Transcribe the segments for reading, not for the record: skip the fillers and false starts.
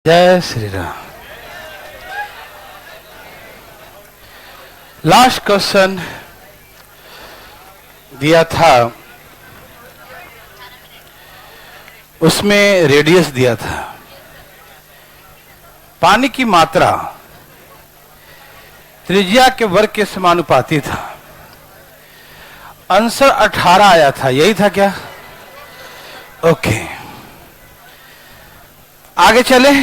जय Shri Ram. Last question दिया था, उसमें रेडियस दिया था, पानी की मात्रा त्रिज्या के वर्ग के समानुपाती था। आंसर 18 आया था, यही था क्या? ओके, आगे चले।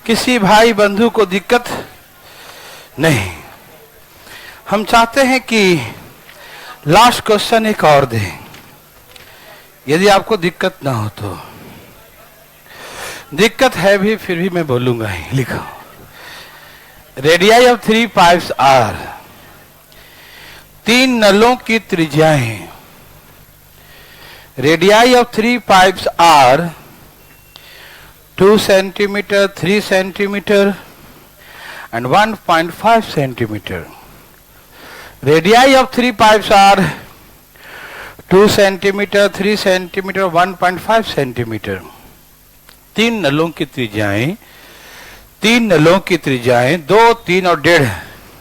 किसी भाई बंधु को दिक्कत नहीं, हम चाहते हैं कि लास्ट क्वेश्चन एक और दें, यदि आपको दिक्कत ना हो तो। दिक्कत है भी, फिर भी मैं बोलूंगा ही। लिखो, रेडियाई ऑफ 3 पाइप्स आर, 3 नलों की त्रिज्याएं। Radii of 3 pipes are 2 centimetre, 3 centimetre and 1.5 centimeter. Radii of 3 pipes are 2 centimeter, 3 centimeter, 1.5 centimeter. 3 नलों की त्रिज्याएं, 3 नलों की त्रिज्याएं 2, 3 और 1.5,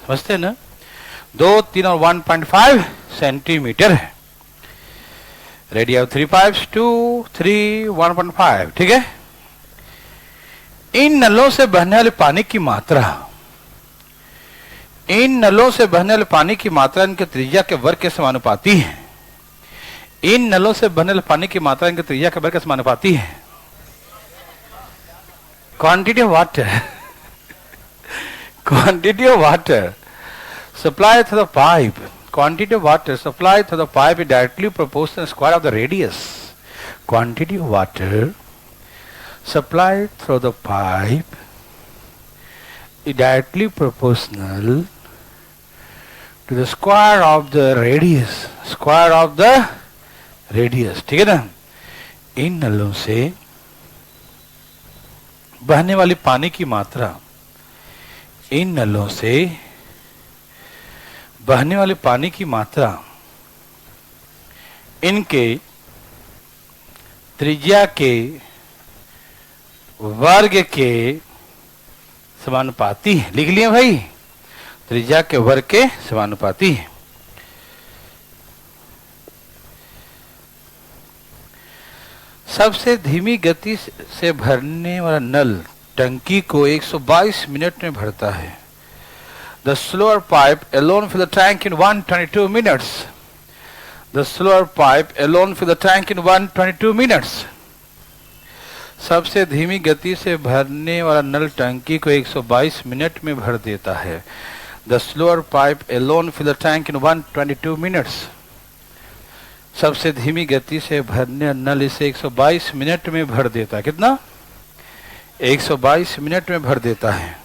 समझते ना? 2, 3 और 1.5 सेंटीमीटर है। रेडियाई ऑफ 3 पाइप्स 2, 3, 1.5, ठीक है। इन नलों से बहने वाले पानी की मात्रा, इन नलों से बहने वाले पानी की मात्रा इनके त्रिज्या के वर्ग के समानुपाती है। इन नलों से बहने वाले पानी की मात्रा इनके त्रिज्या के वर्ग के समानुपाती है। Quantity of water, quantity of water supply through the pipe, quantity of water supply through the pipe is directly proportional square of the radius. Quantity of water supplied through the pipe is directly proportional to the square of the radius, square of the radius, ठीक है ना? इन नलों से बहने वाली पानी की मात्रा, इन नलों से बहने वाली पानी की मात्रा इनके त्रिज्या के वर्ग के समानुपाती है। लिख लिया भाई, त्रिज्या के वर्ग के समानुपाती है। सबसे धीमी गति से भरने वाला नल टंकी को 122 मिनट में भरता है। The slower pipe alone fill the tank in 122 minutes. The slower pipe alone fill the tank in 122 minutes. सबसे धीमी गति से भरने वाला नल टंकी को 122 मिनट में भर देता है। The slower pipe alone fill the tank in 122 minutes. सबसे धीमी गति से भरने नल इसे 122 मिनट में भर देता है। कितना? 122 मिनट में भर देता है।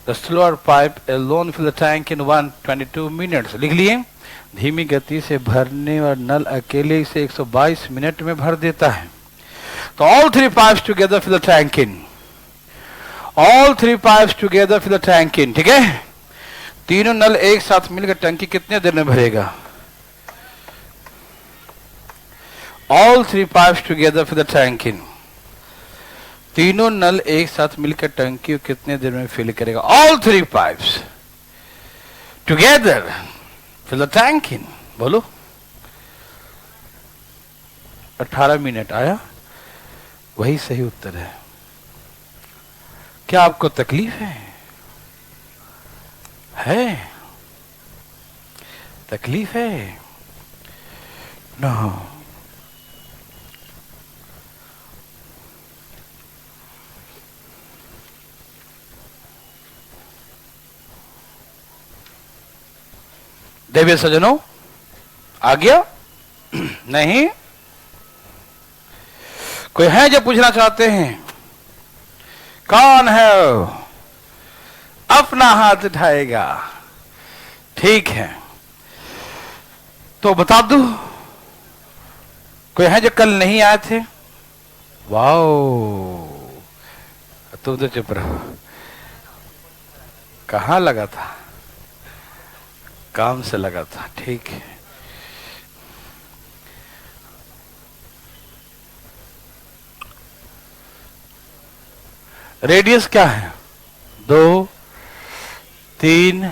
The slower pipe alone fill the tank in 122 minutes. लिख लिए, धीमी गति से भरने वाला नल अकेले इसे 122 मिनट में भर देता है। तो all 3 pipes together fill the tank in. All 3 pipes together fill the tank in. ठीक है? तीनों नल एक साथ मिलकर टंकी कितने देर में भरेगा? All 3 pipes together fill the tank in. तीनों नल एक साथ मिलकर टंकी को कितने देर में फिल करेगा? All 3 pipes together fill the tank in. बोलो, 18 मिनट आया, वही सही उत्तर है। क्या आपको तकलीफ है? तकलीफ है? नो। देवी सजनों, आ गया? नहीं? कोई है जो पूछना चाहते हैं? कौन है? अपना हाथ उठाएगा। ठीक है, तो बता दो। कोई है जो कल नहीं आए थे? वाओ, तुम तो चुप रहो। कहाँ लगा था? काम से लगा था। ठीक है, रेडियस क्या है? 2, 3,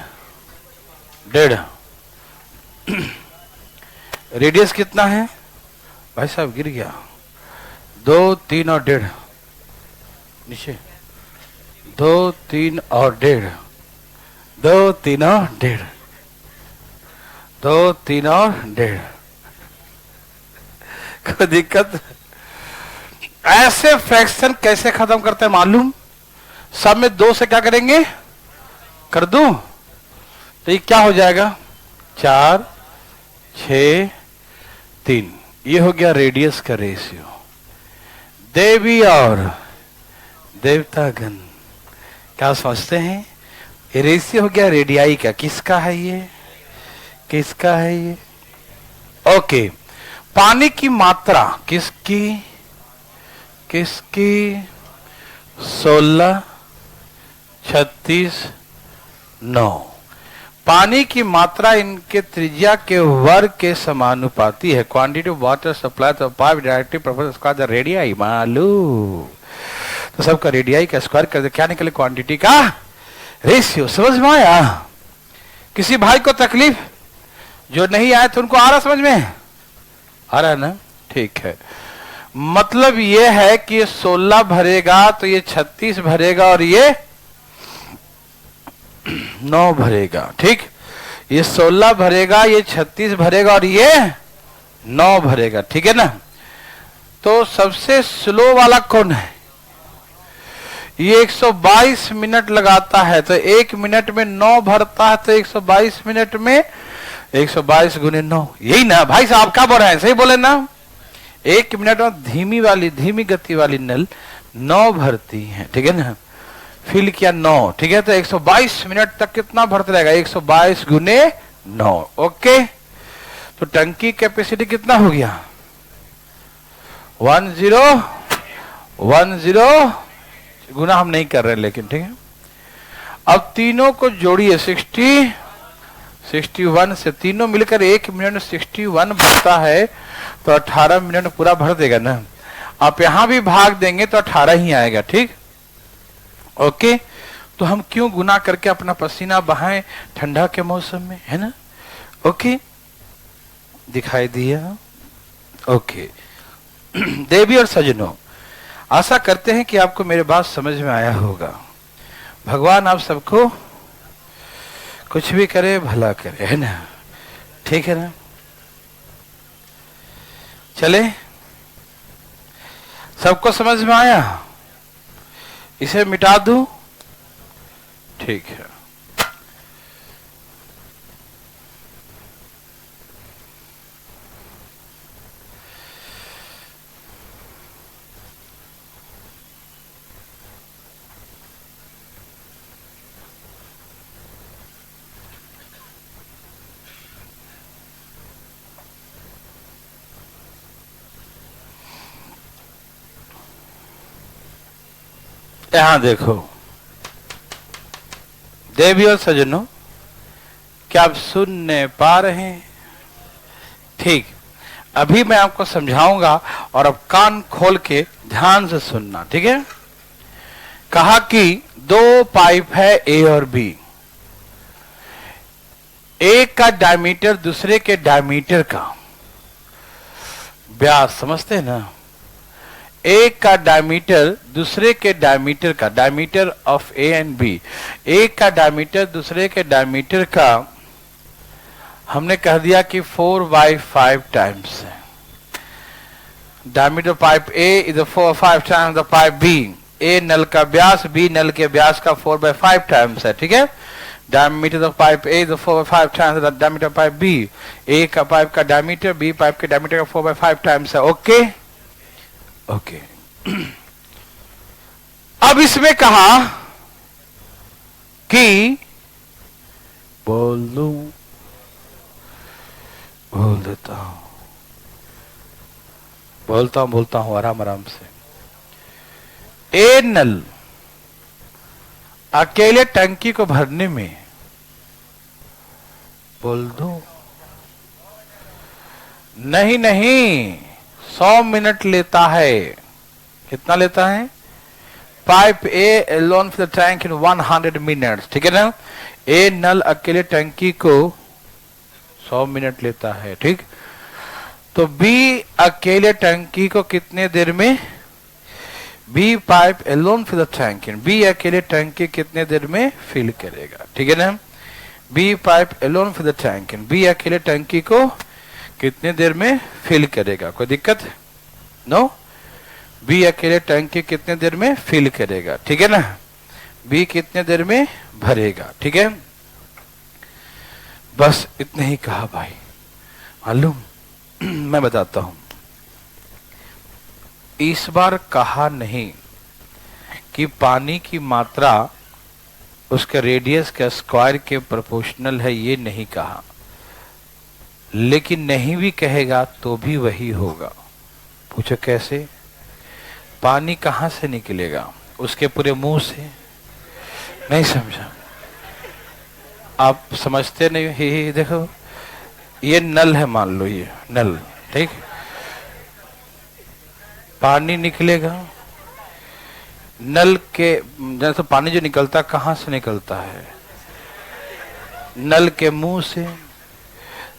1.5। रेडियस कितना है भाई साहब? गिर गया। 2, 3 और 1.5 नीचे। 2, 3 और 1.5। 2, 3 और 1.5। 2, 3 और 1.5। कोई दिक्कत? ऐसे फ्रैक्शन कैसे खत्म करते हैं मालूम? सब में 2 से क्या करेंगे? कर दूं तो ये क्या हो जाएगा? 4, 6, 3। ये हो गया रेडियस का रेशियो। देवी और देवतागण क्या समझते हैं? ये रेशियो हो गया रेडियाई का। किसका है ये? किसका है ये? ओके। पानी की मात्रा किसकी? किसकी? 16, 36, 9। पानी की मात्रा इनके त्रिज्या के वर्ग के समानुपाती है। Quantity of water supply to pipe directly proportional to the radii. मालूम तो सबका रेडियाई का स्क्वायर कर दे, क्या निकले? क्वांटिटी का रेशियो। समझ में आया? किसी भाई को तकलीफ? जो नहीं आए तो उनको आ रहा समझ में? आ रहा है ना? ठीक है। मतलब ये है कि ये 16 भरेगा तो ये 36 भरेगा और ये 9 भरेगा। ठीक, ये 16 भरेगा, ये 36 भरेगा और ये 9 भरेगा। ठीक है ना? तो सबसे स्लो वाला कौन है? ये 122 मिनट लगाता है, तो 1 मिनट में 9 भरता है, तो 122 मिनट में 122 गुने 9। यही ना भाई साहब? क्या बोल रहे हैं? सही बोले ना? 1 मिनट में धीमी गति वाली नल 9 भरती है। ठीक है ना? फिल किया 9। ठीक है, तो 122 मिनट तक कितना भरते रहेगा? 122 गुने 9। ओके, तो टंकी कैपेसिटी कितना हो गया? 10 गुना हम नहीं कर रहे हैं लेकिन। ठीक है, अब तीनों को जोड़िए। 60, 61 से तीनों मिलकर 1 मिनट में 61 भरता है, तो 18 मिनट में पूरा भर देगा ना। आप यहां भी भाग देंगे तो 18 ही आएगा। ठीक, ओके। तो हम क्यों गुना करके अपना पसीना बहाएं ठंडा के मौसम में, है ना? ओके, दिखाई दिया? ओके। देवी और सज्जनों, आशा करते हैं कि आपको मेरे बात समझ में आया होगा। भगवान आप सबको कुछ भी करे भला करे, है ना? ठीक है ना? चले, सबको समझ में आया? इसे मिटा दूं? ठीक है। यहां देखो देवी और सज्जनों, क्या आप सुन पा रहे हैं? ठीक, अभी मैं आपको समझाऊंगा और अब कान खोल के ध्यान से सुनना। ठीक है? कहा कि 2 पाइप है ए और बी। एक का डायमीटर दूसरे के डायमीटर का व्यास, समझते हैं ना? एक का डायमीटर दूसरे के डायमीटर का, diameter of A and B, एक का डायमीटर दूसरे के डायमीटर का हमने कह दिया कि 4/5 टाइम्स है। Diameter pipe A is 4/5 times the pipe B. A नल का व्यास, बी नल के व्यास का 4/5 टाइम्स है। ठीक है? Diameter of pipe A is 4/5 times the diameter pipe B. A का पाइप का डायमीटर बी पाइप के डायमीटर का 4/5 टाइम्स है। Okay, okay. अब इसमें कहा कि बोल देता हूं, बोलता हूं आराम आराम से। ए नल अकेले टंकी को भरने में, बोल दूं? नहीं, 100 मिनट लेता है। कितना लेता है? Pipe A alone fill the tank in 100 minutes, ठीक है ना। ए नल अकेले टंकी को 100 मिनट लेता है, ठीक। तो बी अकेले टंकी को कितने देर में, B pipe alone fill the tank in, B अकेले टंकी कितने देर में फिल करेगा, ठीक है ना। B pipe alone fill the tank in, B अकेले टंकी को कितने देर में फिल करेगा, कोई दिक्कत नो। बी अकेले टंकी कितने देर में फिल करेगा, ठीक है ना। बी कितने देर में भरेगा, ठीक है। बस इतने ही कहा भाई, मालूम मैं बताता हूं। इस बार कहा नहीं कि पानी की मात्रा उसके रेडियस के स्क्वायर के प्रोपोर्शनल है, ये नहीं कहा। लेकिन नहीं भी कहेगा तो भी वही होगा। पूछो कैसे? पानी कहां से निकलेगा? उसके पूरे मुंह से? नहीं समझा? आप समझते नहीं। ही देखो, ये नल है, मान लो ये नल, ठीक। पानी निकलेगा नल के, जैसे पानी जो निकलता कहां से निकलता है? नल के मुंह से।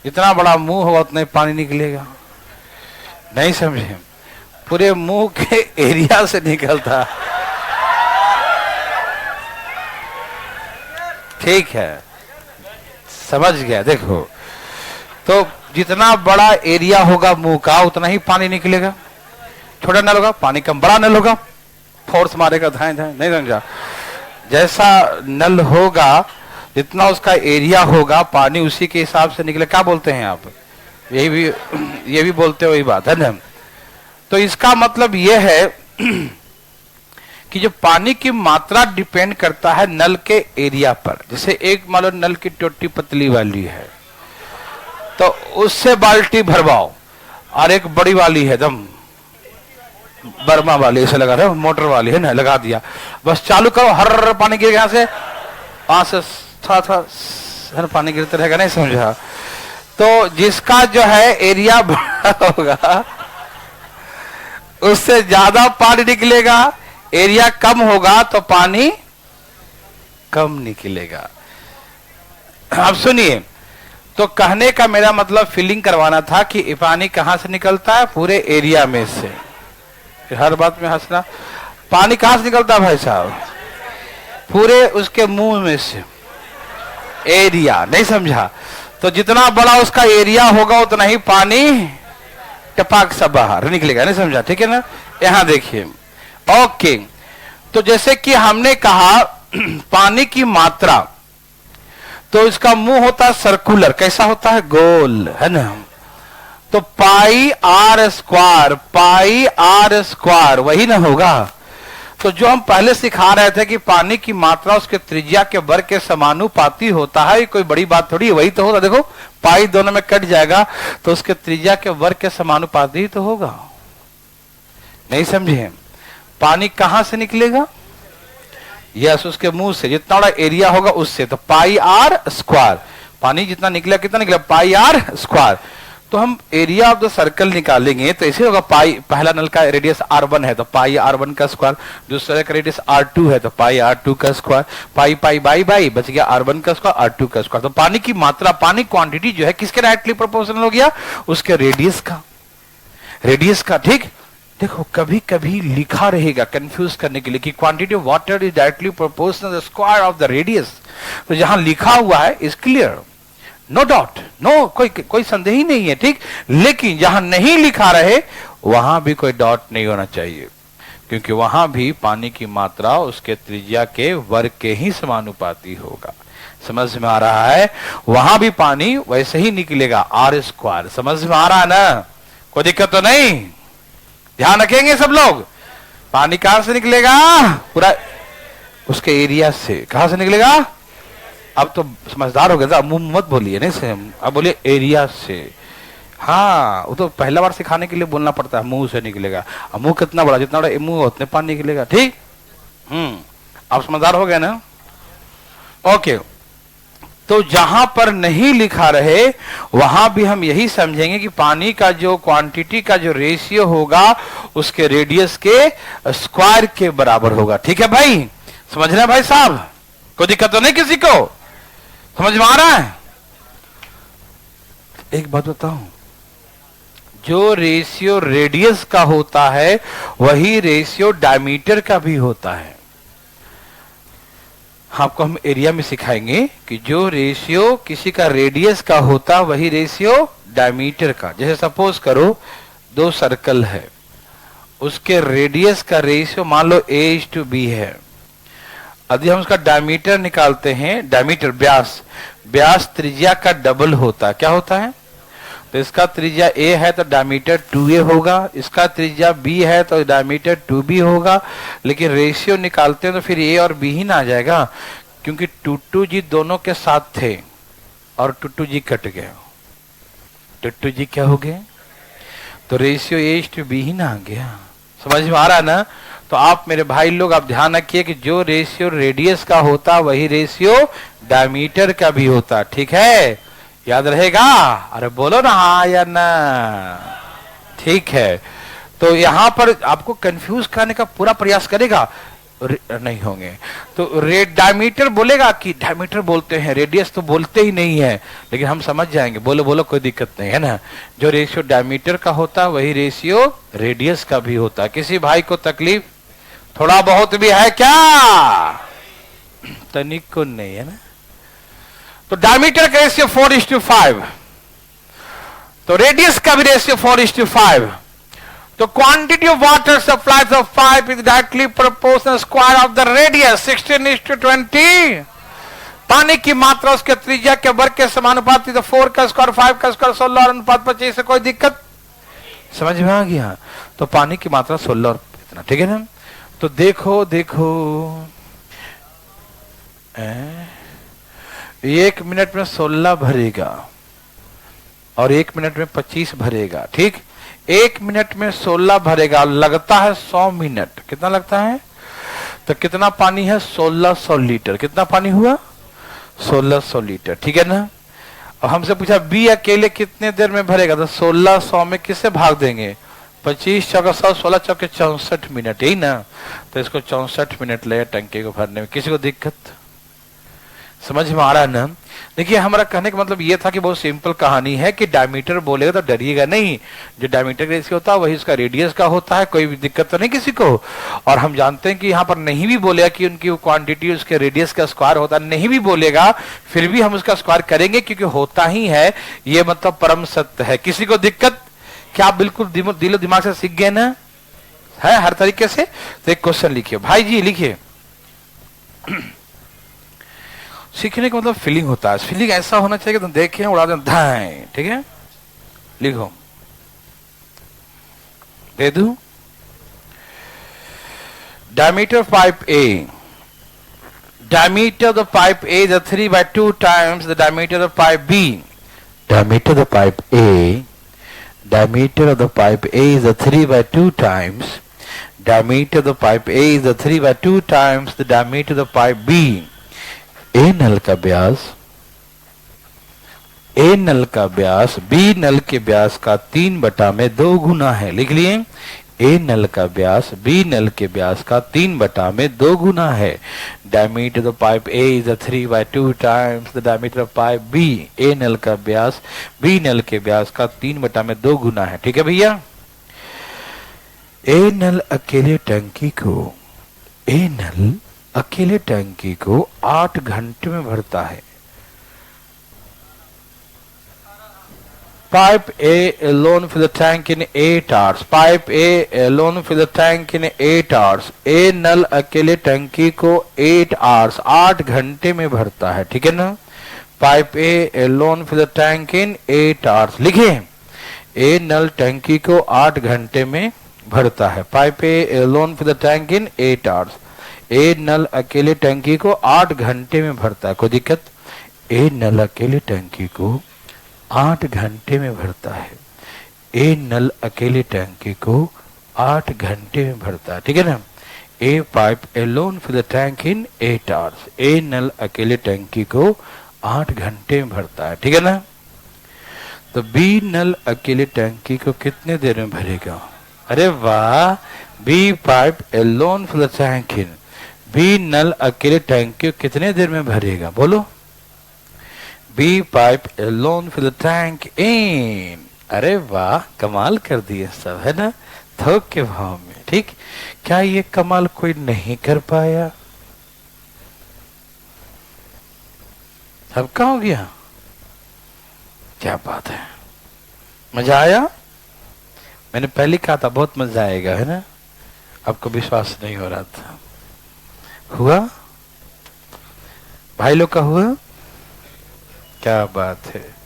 जितना बड़ा मुंह होगा उतना ही पानी निकलेगा। नहीं समझे? पूरे मुंह के एरिया से निकलता, ठीक है, समझ गया। देखो, तो जितना बड़ा एरिया होगा मुंह का उतना ही पानी निकलेगा। छोटा नल होगा पानी कम, बड़ा नल होगा फोर्स मारेगा, धाए धाए। नहीं समझा? जैसा नल होगा जितना उसका एरिया होगा पानी उसी के हिसाब से निकले। क्या बोलते हैं आप? ये भी बोलते हो, वही बात है ना। तो इसका मतलब यह है कि जो पानी की मात्रा डिपेंड करता है नल के एरिया पर। जैसे एक मान लो नल की टोटी पतली वाली है तो उससे बाल्टी भरवाओ, और एक बड़ी वाली है एकदम बर्मा वाली, ऐसे लगा रहे मोटर वाली है ना, लगा दिया, बस चालू करो, हर पानी गिर यहाँ से, वहां से थोड़ा थोड़ा पानी गिरते रहेगा। नहीं समझा? तो जिसका जो है एरिया बड़ा होगा उससे ज्यादा पानी निकलेगा, एरिया कम होगा तो पानी कम निकलेगा। अब सुनिए, तो कहने का मेरा मतलब फीलिंग करवाना था कि पानी कहां से निकलता है? पूरे एरिया में से। हर बात में हंसना। पानी कहां से निकलता है भाई साहब? पूरे उसके मुंह में से, एरिया। नहीं समझा? तो जितना बड़ा उसका एरिया होगा उतना ही पानी टपाक सा बाहर निकलेगा। नहीं समझा? ठीक है ना। यहां देखिए, ओके। तो जैसे कि हमने कहा पानी की मात्रा, तो इसका मुंह होता है सर्कुलर। कैसा होता है? गोल, है ना। तो pi r square, pi r square वही ना होगा। तो जो हम पहले सिखा रहे थे कि पानी की मात्रा उसके त्रिज्या के वर्ग के समानुपाती होता है, कोई बड़ी बात थोड़ी है, वही तो होगा। देखो, पाई दोनों में कट जाएगा तो उसके त्रिज्या के वर्ग के समानुपाती तो होगा। नहीं समझे? पानी कहां से निकलेगा? यस, उसके मुंह से। जितना बड़ा एरिया होगा उससे। तो पाई आर स्क्वायर, पानी जितना निकला, कितना निकला? पाई आर स्क्वायर। तो हम एरिया ऑफ द सर्कल निकालेंगे तो ऐसे होगा, पाई, पहला नल का रेडियस r1 है तो पाई r1 का स्क्वायर, दूसरे का रेडियस r2 है तो पाई r2 का square, pi pi by by बच गया r1 का स्क्वायर, r2 का स्क्वायर। तो पानी की मात्रा, पानी क्वांटिटी जो है किसके डायरेक्टली प्रोपोर्शनल हो गया? उसके रेडियस का, रेडियस का। ठीक। देखो, कभी कभी लिखा रहेगा कंफ्यूज करने के लिए कि quantity of water is directly proportional the square of the radius. तो जहां लिखा हुआ है is clear, no doubt, no, कोई संदेह ही नहीं है। ठीक। लेकिन जहां नहीं लिखा रहे वहां भी कोई डाउट नहीं होना चाहिए, क्योंकि वहां भी पानी की मात्रा उसके त्रिज्या के वर्ग के ही समानुपाती होगा। समझ में आ रहा है? वहां भी पानी वैसे ही निकलेगा, आर स्क्वायर। समझ में आ रहा है ना? कोई दिक्कत तो नहीं? ध्यान रखेंगे सब लोग। पानी कहां से निकलेगा? पूरा उसके एरिया से। कहां से निकलेगा? अब तो समझदार हो गया, मुंह मत बोलिए, नहीं से अब बोलिए एरिया से। हाँ, वो तो पहला बार सिखाने के लिए बोलना पड़ता है, मुंह से निकलेगा। अब मुंह कितना बड़ा, जितना बड़ा मुंह उतने पानी निकलेगा। ठीक। अब समझदार हो गया ना? ओके। तो जहां पर नहीं लिखा रहे वहां भी हम यही समझेंगे कि पानी का जो क्वांटिटी का जो रेशियो होगा उसके रेडियस के स्क्वायर के बराबर होगा। ठीक है भाई, समझ रहे हैं भाई साहब? कोई दिक्कत तो नहीं किसी को? समझ में आ रहा है? एक बात बताऊं, जो रेशियो रेडियस का होता है वही रेशियो डायमीटर का भी होता है। आपको हम एरिया में सिखाएंगे कि जो रेशियो किसी का रेडियस का होता वही रेशियो डायमीटर का। जैसे सपोज करो दो सर्कल है, उसके रेडियस का रेशियो मान लो A/B है। यदि हम उसका डायमीटर निकालते हैं, डायमीटर व्यास, व्यास त्रिज्या का डबल होता है। क्या होता है? तो इसका त्रिज्या A है तो डायमीटर 2A होगा, इसका त्रिज्या B है तो डायमीटर 2B होगा। लेकिन रेशियो निकालते हैं तो फिर A और B ही ना आ जाएगा, क्योंकि 2G दोनों के साथ थे और 2G कट गए, 2G क्या हो गए? तो रेशियो A/B ही ना आ गया। समझ में आ रहा है ना? तो आप मेरे भाई लोग आप ध्यान रखिए कि जो रेशियो रेडियस का होता वही रेशियो डायमीटर का भी होता। ठीक है, याद रहेगा? अरे बोलो ना हाँ या ना। ठीक है, तो यहां पर आपको कंफ्यूज करने का पूरा प्रयास करेगा, नहीं होंगे तो डायमीटर बोलेगा कि डायमीटर बोलते हैं, रेडियस तो बोलते ही नहीं है, लेकिन हम समझ जाएंगे। बोलो बोलो, कोई दिक्कत नहीं है ना? जो रेशियो डायमीटर का होता वही रेशियो रेडियस का भी होता। किसी भाई को तकलीफ थोड़ा बहुत भी है क्या? तनिक को नहीं है ना? तो डायमीटर का रेशियो 4:5, तो रेडियस का भी रेशियो 4:5। तो quantity of water supplies of pipe is directly proportional square of the radius 16:20। पानी की मात्रा उसके त्रिज्या के वर्ग के समानुपाती, तो 4 का स्क्वायर 5 का स्क्वायर 16 और अनुपात 25 से कोई दिक्कत समझ में आ गया? तो पानी की मात्रा 16 और इतना। ठीक है ना? तो देखो देखो 1 मिनट में 16 भरेगा और 1 मिनट में 25 भरेगा। ठीक, 1 मिनट में 16 भरेगा, लगता है 100 मिनट। कितना लगता है? तो कितना पानी है? 1600 लीटर। कितना पानी हुआ? 1600 लीटर। ठीक है ना? और हमसे पूछा बी अकेले कितने देर में भरेगा, तो 1600 में किससे भाग देंगे? 25 चौका 100, 16 चौके 64 मिनट, यही ना? तो इसको 64 मिनट लगे टंकी को भरने में। किसी को दिक्कत समझ में आ रहा है ना? देखिए, हमारा कहने का मतलब ये था कि बहुत सिंपल कहानी है कि डायमीटर बोलेगा तो डरिएगा नहीं। जो डायमीटर का रेशियो होता है वही उसका रेडियस का होता है, कोई भी दिक्कत तो नहीं किसी को। और हम जानते हैं कि यहाँ पर नहीं भी बोलेगा कि उनकी क्वांटिटी उसके रेडियस का स्क्वायर होता है, नहीं भी बोलेगा फिर भी हम उसका स्क्वायर करेंगे क्योंकि होता ही है। ये मतलब परम सत्य है। किसी को दिक्कत? क्या आप बिल्कुल दिलो दिमाग से सीख गए ना? है हर तरीके से? तो एक क्वेश्चन लिखिए भाई जी, लिखिए। सीखने का मतलब फीलिंग होता है। फीलिंग ऐसा होना चाहिए कि तुम देखें उड़ा दें धाएं। ठीक है, लिखो, दे दू। Diameter pipe A, diameter of the pipe A is 3/2 times the diameter of pipe B. Diameter of the pipe A, diameter of the pipe A is 3/2 times. Diameter of the pipe A is 3/2 times the diameter of the pipe B. A नल का व्यास, A नल का व्यास B नल के व्यास का 3/2 गुना है। लिख लिए? A नल का व्यास B नल के व्यास का 3/2 गुना है। Diameter of pipe A is 3/2 times the diameter of pipe B. A नल का व्यास B नल के व्यास का 3/2 गुना है। ठीक है भैया? A नल अकेले टंकी को, A नल अकेले टंकी को 8 घंटे में भरता है। Pipe A alone fill the tank in 8 hours. Pipe A alone fill the tank in 8 hours. A नल अकेले टंकी को 8 hours 8 घंटे में भरता है। ठीक है ना? Pipe A alone fill the tank in 8 hours. लिखिए, A नल टंकी को 8 घंटे में भरता है। Pipe A alone fill the tank in 8 hours. A नल अकेले टंकी को 8 घंटे में भरता है। कोई दिक्कत? A नल अकेले टंकी को 8 घंटे में भरता है। A नल अकेले टंकी को 8 घंटे में भरता है। ठीक है ना? A pipe alone fill the tank in 8 hours. A नल अकेले टंकी को 8 घंटे में भरता है, ठीक है ना। तो बी नल अकेले टंकी को कितने देर में भरेगा? अरे वाह, B pipe alone fill the tank in, B नल अकेले टंकी को कितने देर में भरेगा? बोलो। B pipe alone fill the tank in. अरे वाह, कमाल कर दिए सब, है ना, थोक के भाव में। ठीक, क्या ये कमाल कोई नहीं कर पाया? सबका हो गया, क्या बात है, मजा आया? मैंने पहले कहा था बहुत मजा आएगा, है ना, आपको विश्वास नहीं हो रहा था। हुआ भाई लोग का? हुआ, क्या बात है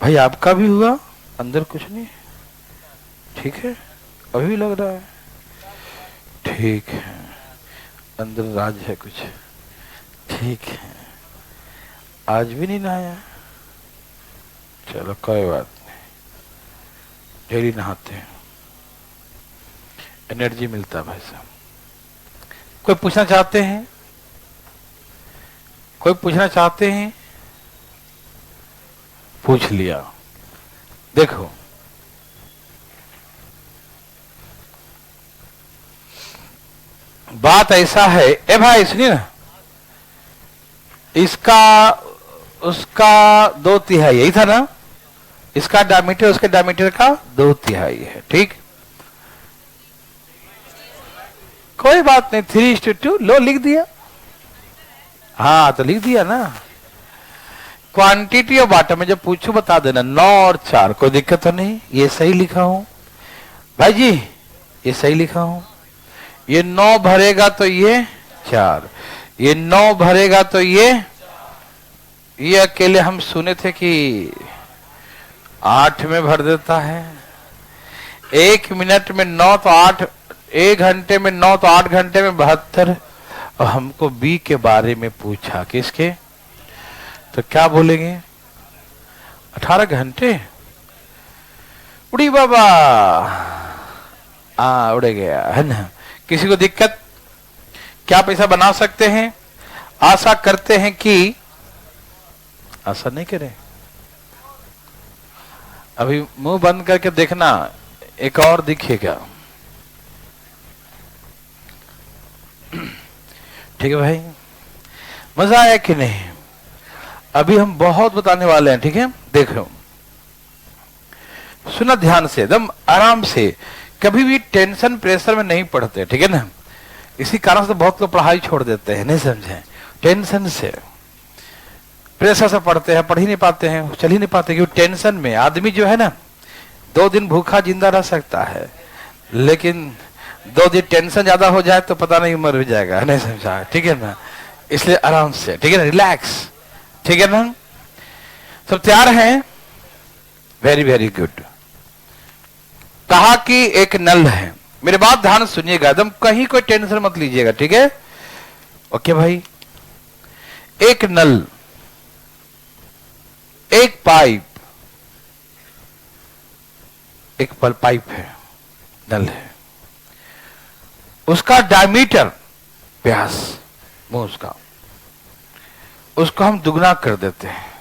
भाई, आपका भी हुआ? अंदर कुछ नहीं, ठीक है, अभी भी लग रहा है, ठीक है, अंदर राज है कुछ, ठीक है, आज भी नहीं नहाया, चलो कोई बात नहीं, डेली नहाते हैं, एनर्जी मिलता है भाई साहब। कोई पूछना चाहते हैं? कोई पूछना चाहते हैं? पूछ लिया। देखो, बात ऐसा है, ए भाई सुनिए ना, इसका उसका 2/3 यही था ना, इसका डायमीटर उसके डायमीटर का 2/3 है, ठीक, कोई बात नहीं, 3:2 लो लिख दिया, हाँ तो लिख दिया ना। क्वांटिटी ऑफ वाटर में जब पूछू बता देना, 9 और 4, कोई दिक्कत तो नहीं, ये सही लिखा हूं भाई जी, ये सही लिखा हूं, ये 9 भरेगा तो ये 4, ये 9 भरेगा तो ये अकेले हम सुने थे कि 8 में भर देता है, 1 मिनट में 9 तो 8, 1 घंटे में 9 तो 8 घंटे में 72। और हमको बी के बारे में पूछा, किसके, तो क्या बोलेंगे? 18 घंटे, उड़ी बाबा, उड़ गया, है ना। किसी को दिक्कत? क्या पैसा बना सकते हैं? आशा करते हैं कि, आशा नहीं करें, अभी मुंह बंद करके देखना, एक और दिखेगा, ठीक है भाई, मजा आया कि नहीं? अभी हम बहुत बताने वाले हैं, ठीक है, देखो सुना ध्यान से, एकदम आराम से, कभी भी टेंशन प्रेशर में नहीं पढ़ते, ठीक है ना। इसी कारण से बहुत लोग पढ़ाई छोड़ देते हैं, नहीं समझे, टेंशन से प्रेशर से पढ़ते हैं, पढ़ ही नहीं पाते हैं, चल ही नहीं पाते, क्योंकि टेंशन में आदमी जो है ना 2 दिन भूखा जिंदा रह सकता है, लेकिन 2 दिन टेंशन ज्यादा हो जाए तो पता नहीं मर भी जाएगा, नहीं समझा, ठीक है ना। इसलिए आराम से, ठीक है ना, रिलैक्स, ठीक है ना। सब तैयार हैं? Very very good. कहा कि एक नल है, मेरे बात ध्यान सुनिएगा, एकदम कहीं कोई टेंशन मत लीजिएगा, ठीक है, ओके भाई। एक नल, एक पाइप, एक पाइप है, नल है, उसका डायमीटर, व्यास, मुंह उसको हम दुगना कर देते हैं,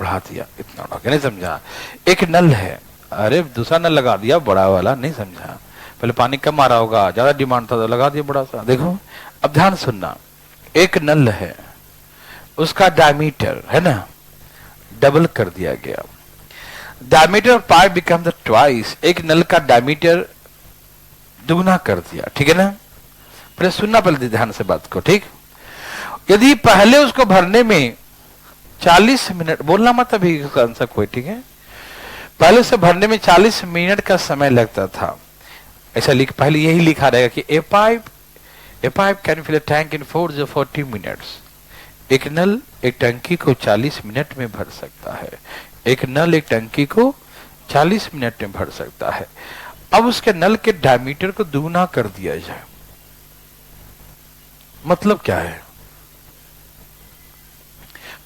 बढ़ा दिया, इतना बढ़ा के, नहीं समझा। एक नल है, अरे दूसरा नल लगा दिया बड़ा वाला, नहीं समझा, पहले पानी कम आ रहा होगा, ज्यादा डिमांड था तो लगा दिया बड़ा सा। देखो अब ध्यान सुनना, एक नल है, उसका डायमीटर है ना, डबल कर दिया गया, diameter pipe become the twice, एक नल का डायमीटर दुगना कर दिया, ठीक है ना। पहले सुनना, पहले ध्यान से बात को, ठीक। यदि पहले उसको भरने में 40 मिनट, बोलना मत अभी आंसर कोई, ठीक है, पहले से भरने में 40 मिनट का समय लगता था, ऐसा लिख, पहले यही लिखा रहेगा कि a pipe can fill a tank in 40 minutes, एक नल एक टंकी को 40 मिनट में भर सकता है, एक नल एक टंकी को 40 मिनट में भर सकता है। अब उसके नल के डायमीटर को दुगना कर दिया जाए, मतलब क्या है,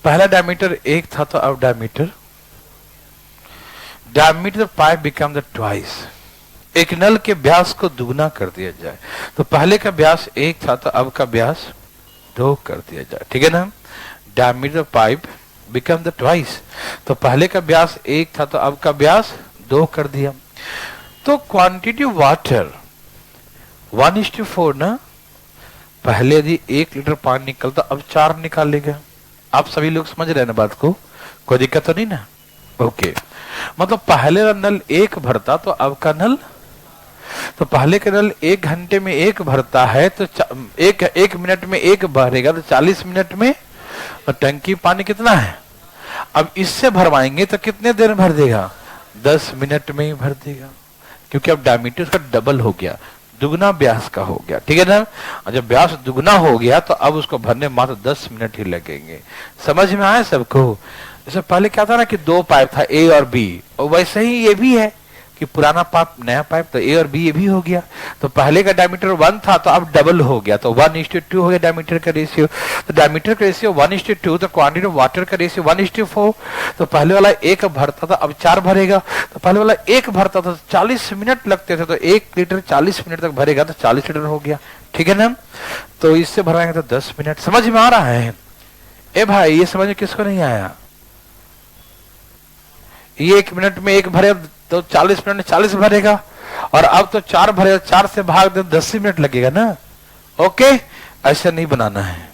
पहला डायमीटर 1 था तो अब diameter pipe become the twice, एक नल के व्यास को दुगना कर दिया जाए, तो पहले का व्यास 1 था तो अब का व्यास 2 कर दिया जाए, ठीक है ना। diameter of pipe become the twice. तो पहले का व्यास 1 था तो अब का व्यास 2 कर दिया। तो क्वांटिटी वाटर 1:4 ना, पहले यदि 1 लीटर पानी निकलता अब 4 निकालेगा। आप सभी लोग समझ रहे हैं ना बात को, कोई दिक्कत तो नहीं ना? ओके, मतलब पहले का नल 1 भरता तो अब का नल, तो पहले का नल 1 घंटे में 1 भरता है तो 1 मिनट में 1 भरेगा तो 40 मिनट में टंकी पानी कितना है? अब इससे भरवाएंगे तो कितने देर में भर देगा? 10 मिनट में ही भर देगा, क्योंकि अब डायमीटर उसका डबल हो गया, दुगना व्यास का हो गया। ठीक है ना? और जब व्यास दुगना हो गया तो अब उसको भरने मात्र 10 मिनट ही लगेंगे। समझ में आया सबको? जैसे पहले क्या था ना कि 2 पाइप था, ए और बी, और वैसे ही ये भी है कि पुराना पाइप नया पाइप, तो ए और बी ये भी हो गया। तो पहले का डायमीटर 1 था तो अब डबल हो गया, तो 1:2 हो गया डायमीटर का रेशियो। तो डायमीटर का रेशियो 1:2, तो क्वांटिटी ऑफ वाटर का रेशियो 1:4। तो पहले वाला 1 भरता था अब 4 भरेगा, तो पहले वाला 1 भरता था 40 मिनट लगते थे, तो 1 लीटर 40 मिनट तक भरेगा तो 40 लीटर हो गया। ठीक है ना? तो इससे भरवाएंगे तो 10 मिनट। समझ में आ रहा है? ए भाई, ये समझ में किसको नहीं आया? ये 1 मिनट में 1 भरे तो 40 मिनट में 40 भरेगा, और अब तो 4 भरेगा, 4 से भाग दे 10 मिनट लगेगा ना। ओके, ऐसा नहीं बनाना है।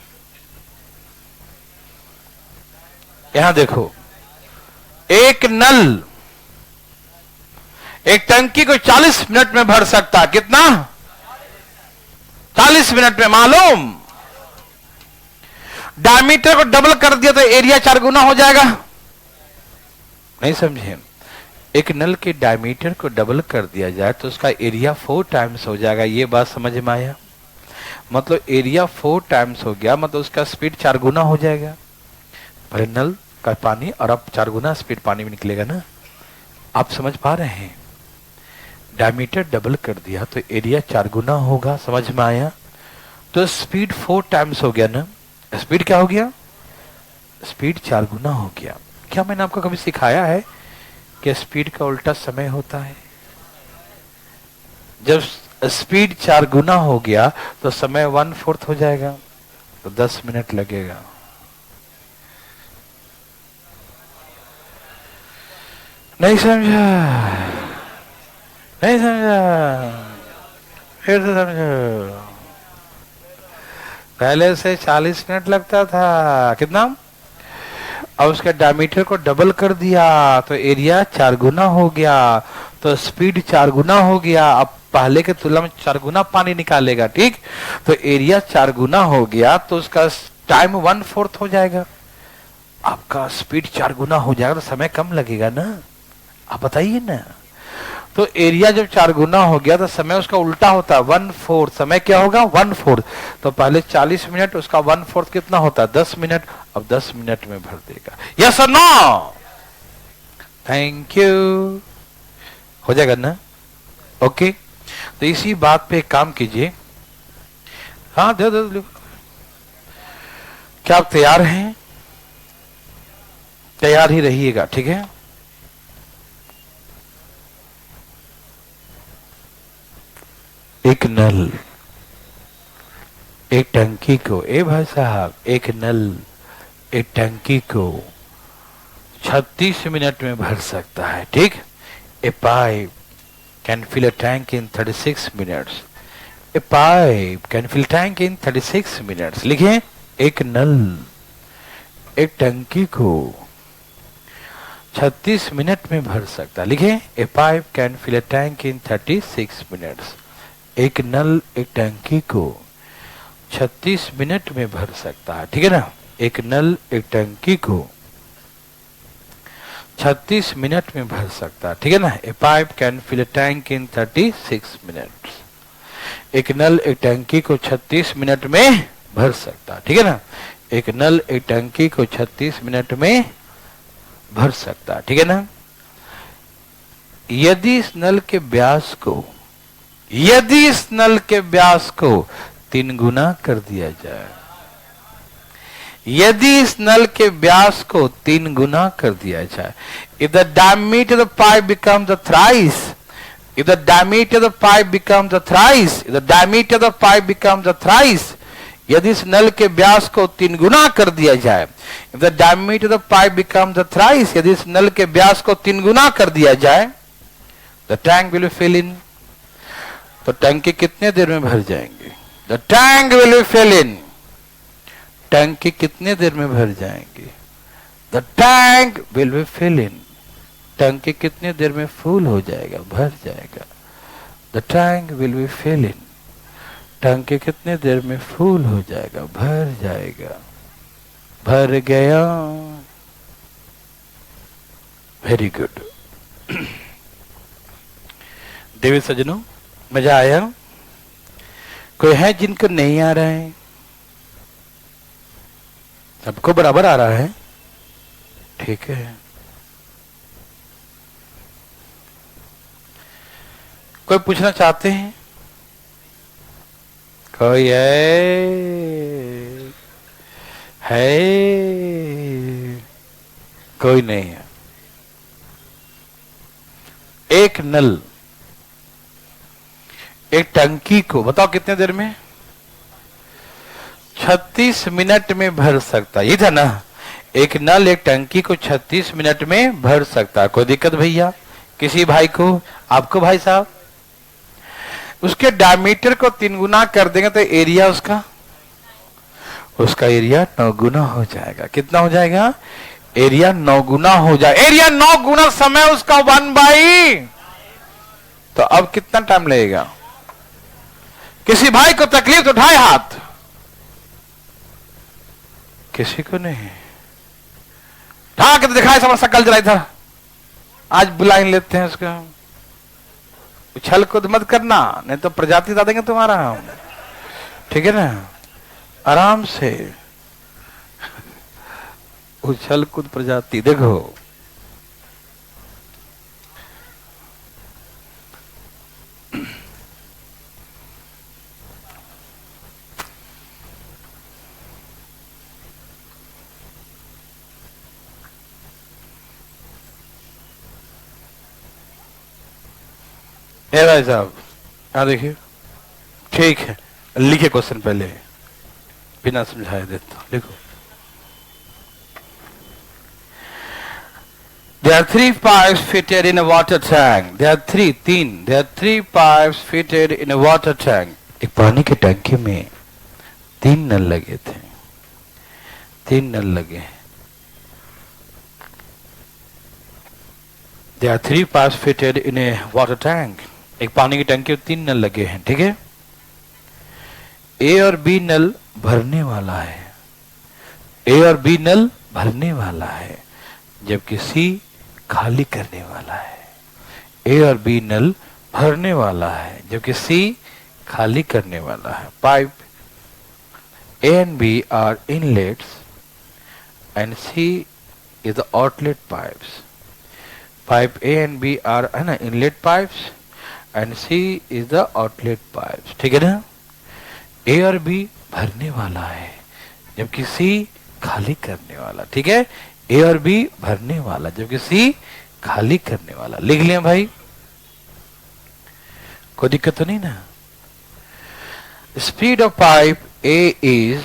यहां देखो, एक नल एक टंकी को 40 मिनट में भर सकता है। कितना? 40 मिनट में। मालूम, डायमीटर को डबल कर दिया तो एरिया 4 गुना हो जाएगा। नहीं समझे? एक नल के डायमीटर को डबल कर दिया जाए तो उसका एरिया 4 टाइम्स हो जाएगा। ये बात समझ में आया? मतलब एरिया 4 टाइम्स हो गया, मतलब उसका स्पीड 4 गुना हो जाएगा। पहले नल का पानी और अब 4 गुना स्पीड पानी में निकलेगा ना। आप समझ पा रहे हैं? डायमीटर डबल कर दिया तो एरिया 4 गुना होगा। समझ में आया? तो स्पीड 4 टाइम्स हो गया ना। स्पीड क्या हो गया? स्पीड 4 गुना हो गया। क्या मैंने आपको कभी सिखाया है कि स्पीड का उल्टा समय होता है? जब स्पीड 4 गुना हो गया तो समय 1/4 हो जाएगा, तो 10 मिनट लगेगा। नहीं समझा? नहीं समझा? फिर से समझो। पहले से 40 मिनट लगता था, कितना? अब उसके डायमीटर को डबल कर दिया तो एरिया 4 गुना हो गया, तो स्पीड 4 गुना हो गया। अब पहले के तुलना में 4 गुना पानी निकालेगा। ठीक, तो एरिया 4 गुना हो गया तो उसका टाइम 1/4 हो जाएगा। आपका स्पीड 4 गुना हो जाएगा तो समय कम लगेगा ना। आप बताइए ना। तो एरिया जब 4 गुना हो गया तो समय उसका उल्टा होता है, 1/4। समय क्या होगा? 1/4। तो पहले 40 मिनट, उसका 1/4 कितना होता है? 10 मिनट। अब 10 मिनट में भर देगा। यस और नो? Thank you. हो जाएगा ना? ओके, तो इसी बात पे काम कीजिए। हाँ, दे। क्या आप तैयार हैं? तैयार ही रहिएगा, ठीक है? एक नल, एक टंकी को, ए भाई साहब, एक नल एक टंकी को 36 मिनट में भर सकता है। ठीक, a pipe can fill a tank in 36 minutes. A pipe can fill tank in 36 minutes. लिखिए, एक नल एक टंकी को 36 मिनट में भर सकता है। लिखिए, a pipe can fill a tank in 36 minutes. एक नल एक टंकी को 36 मिनट में भर सकता है। ठीक है ना? एक नल एक टंकी को 36 मिनट में भर सकता है। ठीक है ना? A pipe can fill a tank in 36 minutes. एक नल एक टंकी को 36 मिनट में भर सकता है। ठीक है ना? एक नल एक टंकी को 36 मिनट में भर सकता है। ठीक है ना? यदि इस नल के व्यास को 3 गुना कर दिया जाए, यदि इस नल के व्यास को 3 गुना कर दिया जाए, if the diameter of the pipe becomes the thrice, if the diameter of the pipe becomes the thrice, if the diameter of the pipe becomes the thrice, यदि इस नल के व्यास को 3 गुना कर दिया जाए, if the diameter of the pipe becomes the thrice, यदि इस नल के व्यास को 3 गुना कर दिया जाए, the tank will fill in, तो टंकी कितने देर में भर जाएंगे? The tank will fill in, टंकी कितने देर में भर जाएंगे? The tank will fill in, टंकी कितने देर में फुल हो जाएगा, भर जाएगा? The tank will fill in, टंकी कितने देर में फुल हो जाएगा, भर जाएगा? भर गया। Very good. देवी सज्जनों, मजा आया? कोई है जिनको नहीं आ रहा है? सबको बराबर आ रहा है? ठीक है। कोई पूछना चाहते हैं? कोई है? कोई नहीं है। एक नल एक टंकी को बताओ कितने देर में? 36 मिनट में भर सकता है। ये था ना, एक नल एक टंकी को 36 मिनट में भर सकता है। कोई दिक्कत भैया किसी भाई को? आपको भाई साहब? उसके डायमीटर को 3 गुना कर देंगे तो एरिया उसका एरिया 9 गुना हो जाएगा। कितना हो जाएगा? एरिया 9 गुना हो जाएगा। एरिया 9 गुना, समय उसका 1/। तो अब कितना टाइम लगेगा? किसी भाई को तकलीफ तो उठाए हाथ। किसी को नहीं? ढा के तो दिखाए समझ सकल जरा इधर। आज बुलाइन लेते हैं उसका। उछल कूद मत करना, नहीं तो प्रजाति दा देंगे तुम्हारा हम। ठीक है ना? आराम से उछल कूद प्रजाति। देखो भाई साहब, हाँ देखिए, ठीक है, लिखे क्वेश्चन पहले, बिना समझाए देता हूं। लिखो। There are 3 pipes fitted in a water tank. There are 3 pipes fitted in a water tank. एक पानी की टंकी में 3 नल लगे थे। 3 नल लगे। There are 3 pipes fitted in a water tank. एक पानी की टंकी में 3 नल लगे हैं। ठीक है? ए और बी नल भरने वाला है। ए और बी नल भरने वाला है, जबकि सी खाली करने वाला है। ए और बी नल भरने वाला है, जबकि सी खाली करने वाला है। Pipe A and B are inlets and C is the outlet pipes. Pipe A and B are है ना inlet pipes and C is the outlet pipes. ठीक है ना? ए और बी भरने वाला है, जबकि सी खाली करने वाला। ठीक है? ए और बी भरने वाला, जबकि सी खाली करने वाला। लिख लिया भाई? कोई दिक्कत तो नहीं ना? Speed of pipe A is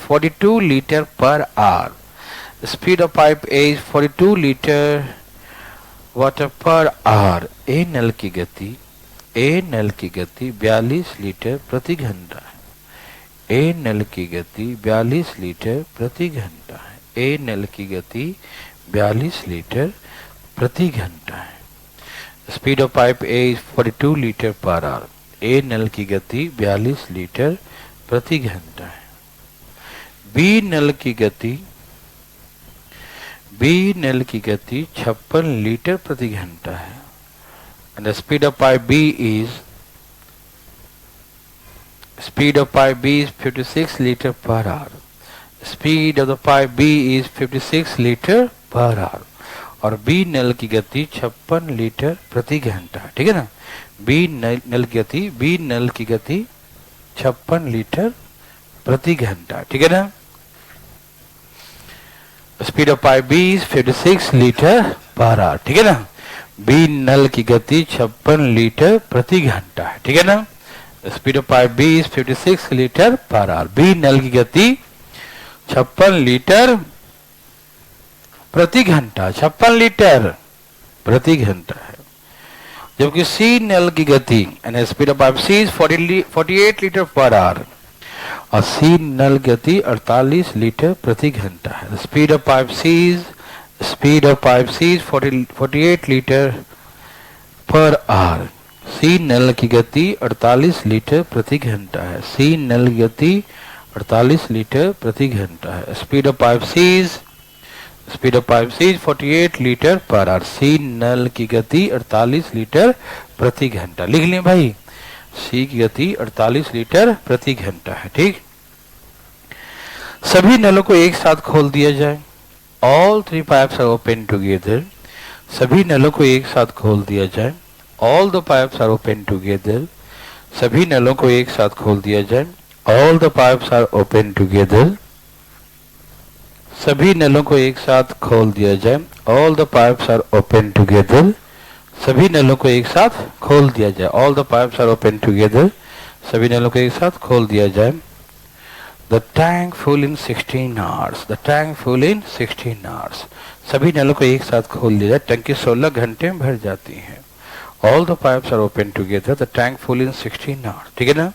42 litre per hour. Speed of pipe A is 42 litre water per hour. A नल की गति 42 लीटर प्रति घंटा है। ए नल की गति 42 लीटर प्रति घंटा है। ए नल की गति 42 लीटर प्रति घंटा है। Speed of pipe A is 42 litre per hour. A नल की गति 42 लीटर प्रति घंटा है। बी नल की गति 56 लीटर प्रति घंटा है। And the speed of pipe B is 56 liter per hour. Speed of the pipe B is 56 liter per hour. और B नल की गति 56 लीटर प्रति घंटा। ठीक है ना? B नल की गति 56 लीटर प्रति घंटा। ठीक है ना? Speed of pipe B is 56 litre per hour. ठीक है ना? बी नल की गति 56 लीटर प्रति घंटा है। ठीक है ना? Speed of pipe B is 56 litre per hour. B नल की गति 56 लीटर प्रति घंटा, 56 लीटर प्रति घंटा है। जबकि सी नल की गति यानी speed of pipe C is 48 litre per hour और सी नल गति 48 लीटर प्रति घंटा है। Speed of pipe C is 48 litre per hour. C नल की गति 48 लीटर प्रति घंटा है। सी नल की गति 48 लीटर प्रति घंटा है। Speed of pipe C is 48 litre per hour. C नल की गति 48 लीटर प्रति घंटा। लिख लें भाई, सी की गति 48 लीटर प्रति घंटा है। ठीक, सभी नलों को एक साथ खोल दिया जाए। All 3 pipes are open together. सभी नलों को एक साथ खोल दिया जाए। All the pipes are open together. सभी नलों को एक साथ खोल दिया जाए। All the pipes are open together. सभी नलों को एक साथ खोल दिया जाए। All the pipes are open together. सभी नलों को एक साथ खोल दिया जाए। All the pipes are open together. सभी नलों को एक साथ खोल दिया जाए। The tank full in 16 hours. The tank full in 16 hours. सभी नलों को एक साथ खोल दिया जाए। टंकी 16 घंटे में भर जाती है। All the pipes are open together. The tank full in 16 hours. ठीक है ना,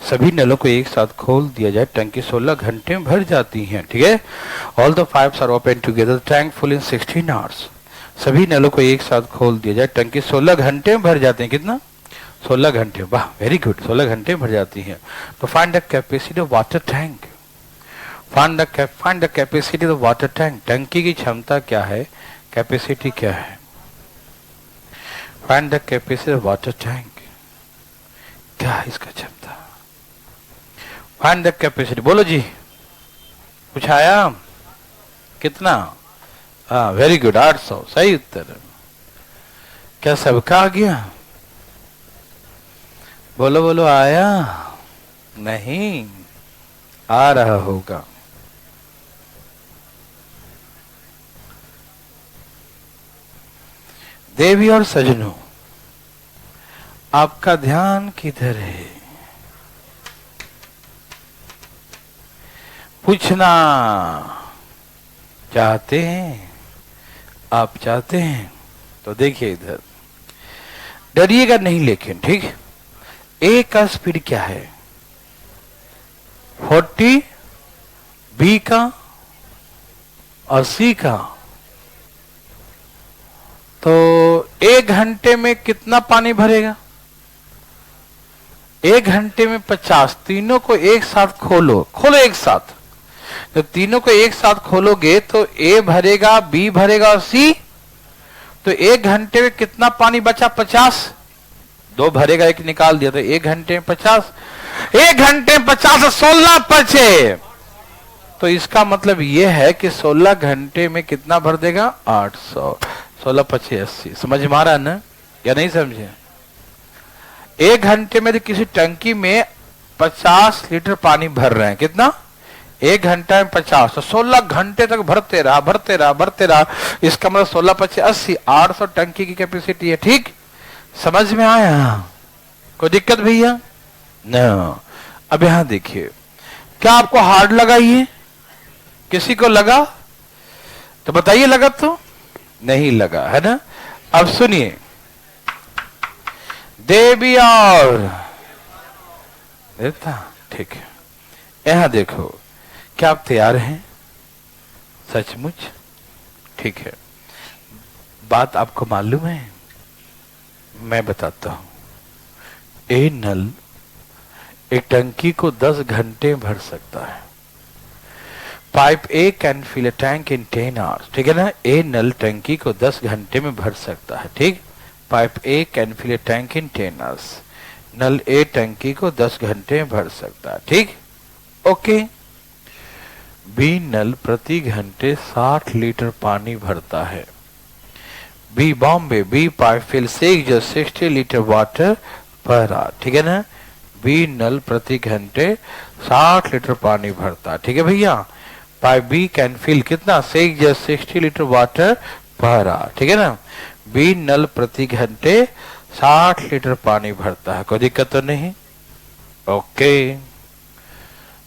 सभी नलों को एक साथ खोल दिया जाए। टंकी 16 घंटे में भर जाती है। ठीक है, all the pipes are open together. The tank full in 16 hours. सभी नलों को एक साथ खोल दिया जाए। टंकी 16 घंटे में भर जाते हैं। कितना? 16 घंटे। वाह, वेरी गुड, 16 घंटे में भर जाती है। तो find the capacity of water tank. Find the capacity of water tank. टंकी की क्षमता क्या है, कैपेसिटी क्या है? Find the capacity of water tank. क्या है इसका क्षमता? Find the capacity. बोलो जी, कुछ आया? कितना? हाँ, वेरी गुड, 800 सही उत्तर। क्या सबका आ गया? बोलो बोलो, आया? नहीं, आ रहा होगा। देवी और सजनों, आपका ध्यान किधर है? पूछना चाहते हैं? आप चाहते हैं तो देखिए इधर, डरिएगा नहीं लेकिन, ठीक। ए का स्पीड क्या है? 40, बी का और सी का। तो 1 घंटे में कितना पानी भरेगा? 1 घंटे में 50। तीनों को एक साथ खोलो एक साथ। जब तीनों को एक साथ खोलोगे तो ए भरेगा, बी भरेगा और सी। तो 1 घंटे में कितना पानी बचा? 50। 2 भरेगा, 1 निकाल दिया, तो 1 घंटे में 50। 1 घंटे में 50, 16 बचे। तो इसका मतलब यह है कि 16 घंटे में कितना भर देगा? 800। 16 पचे 80। समझ में आ रहा है ना, या नहीं समझे? 1 घंटे में तो किसी टंकी में 50 लीटर पानी भर रहे हैं। कितना? 1 घंटा में 50। तो 16 घंटे तक भरते रहा। इसका मतलब 16 पचे 80, 800 टंकी की कैपेसिटी है। ठीक, समझ में आया? कोई दिक्कत भैया? न। अब यहां देखिए, क्या आपको हार्ड लगा ये? किसी को लगा तो बताइए, लगा तो नहीं लगा, है ना? अब सुनिए, देवी और देवता, ठीक है। यहां देखो, क्या आप तैयार हैं? सचमुच? ठीक है। बात आपको मालूम है? मैं बताता हूं। ए नल एक टंकी को 10 घंटे भर सकता है। Pipe A can fill a tank in 10 hours. ठीक है ना? ए नल टंकी को 10 घंटे में भर सकता है। ठीक, pipe A can fill a tank in 10 hours. नल ए टंकी को 10 घंटे में भर सकता है। ठीक, ओके। बी नल प्रति घंटे 60 लीटर पानी भरता है। B Bombay, B pipe fill 60 litre water per hour. ठीक है ना? बी नल प्रति घंटे 60 लीटर पानी भरता। ठीक है भैया? पाइप बी कैन फिल कितना? 60 लीटर वाटर पर आवर। ठीक है ना? बी नल प्रति घंटे 60 लीटर पानी भरता है। कोई दिक्कत तो नहीं? ओके,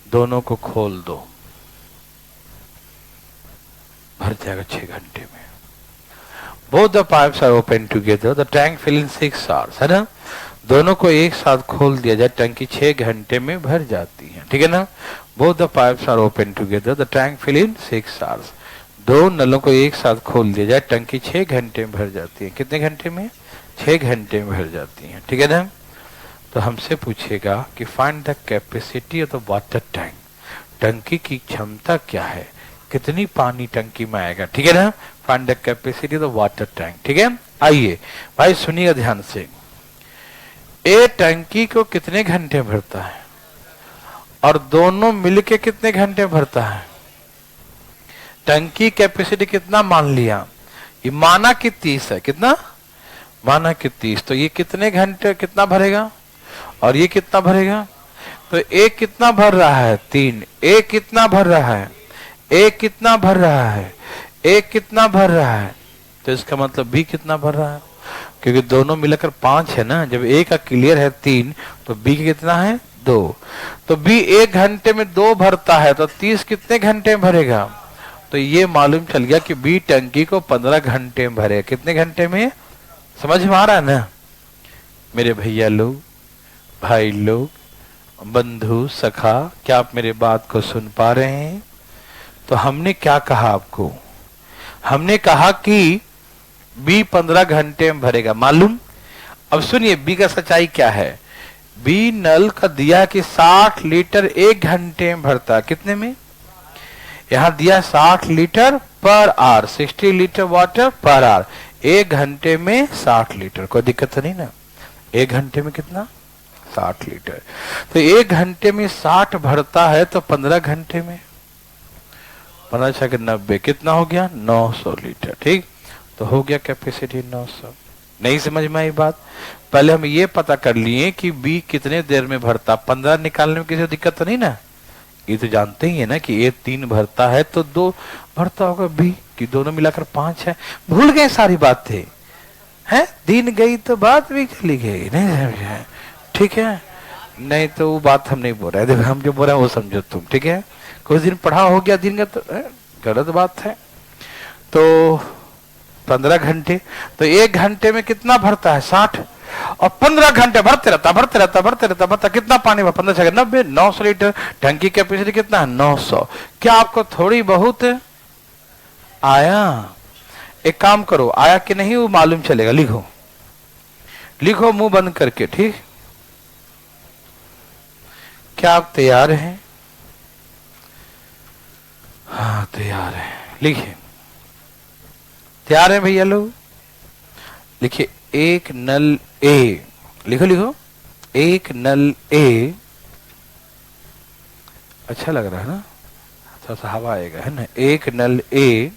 दोनों को खोल दो, भर जाएगा 6 घंटे में। Both the pipes are open together, the tank fill in 6 hours, है ना। दोनों को एक साथ खोल दिया जाए, टंकी 6 घंटे में भर जाती है, ठीक है ना। Both the pipes are open together, the tank fill in 6 hours. दो नलों को एक साथ खोल दिया जाए, टंकी 6 घंटे में भर जाती है। कितने घंटे में? 6 घंटे में भर जाती है, ठीक है ना। तो हमसे पूछेगा कि find the capacity of the water tank, टंकी की क्षमता क्या है, कितनी पानी टंकी में आएगा, ठीक है ना। Find the capacity of the water tank, ठीक है। आइए भाई सुनिएगा ध्यान से, ए टंकी को कितने घंटे भरता है और दोनों मिलके कितने घंटे भरता है। टंकी कैपेसिटी कितना मान लिया, ये माना कि 30 है, कितना माना कि 30, तो ये कितने घंटे कितना भरेगा और ये कितना भरेगा। तो एक कितना भर रहा है 3, एक कितना भर रहा है, एक कितना भर रहा है, एक कितना भर रहा है, तो इसका मतलब बी कितना भर रहा है, क्योंकि दोनों मिलकर 5 है ना। जब ए का क्लियर है 3 तो बी कितना है 2, तो बी 1 घंटे में 2 भरता है, तो 30 कितने घंटे में भरेगा। तो ये मालूम चल गया कि बी टंकी को 15 घंटे में भरेगा। कितने घंटे में, समझ में आ रहा है ना मेरे भैया लोग, भाई लोग, बंधु सखा, क्या आप मेरे बात को सुन पा रहे हैं। तो हमने क्या कहा आपको, हमने कहा कि बी 15 घंटे में भरेगा, मालूम। अब सुनिए बी का सच्चाई क्या है। बी नल का दिया कि 60 लीटर 1 घंटे में भरता, कितने में, यहां दिया 60 litre per our, 60 litre water per our, 1 घंटे में 60 लीटर, कोई दिक्कत तो नहीं ना। 1 घंटे में कितना, 60 लीटर। तो 1 घंटे में 60 भरता है, तो 15 घंटे में 15 के 90, कितना हो गया 900 लीटर, ठीक। तो हो गया कैपेसिटी 900। नहीं समझ में आई बात। पहले हम ये पता कर लिए कि बी कितने देर में भरता, 15 निकालने में किसी दिक्कत तो नहीं ना। ये तो जानते ही है ना कि ए 3 भरता है तो 2 भरता होगा बी, कि दोनों मिलाकर 5 है। भूल गए सारी बातें, है दिन गई तो बात भी चली गई, नहीं समझे, ठीक है। नहीं तो वो बात हम नहीं बोल रहे, देखो हम जो बोल रहे हैं वो समझो तुम, ठीक है। कुछ दिन पढ़ा हो गया दिन का तो गलत बात है। तो 15 घंटे, तो 1 घंटे में कितना भरता है 60, और 15 घंटे भरते रहता भरते रहता भरते रहता भरता, कितना पानी भर 15 से 90, 900 लीटर। टंकी कैपेसिटी कितना है 900। क्या आपको थोड़ी बहुत आया, एक काम करो, आया कि नहीं वो मालूम चलेगा, लिखो लिखो मुंह बंद करके, ठीक। क्या आप तैयार हैं? हाँ तैयार है, लिखिए, तैयार है भैया लोग, लिखिए। एक नल ए, लिखो लिखो, एक नल ए, अच्छा लग रहा है ना, थोड़ा सा हवा आएगा, है ना। एक नल ए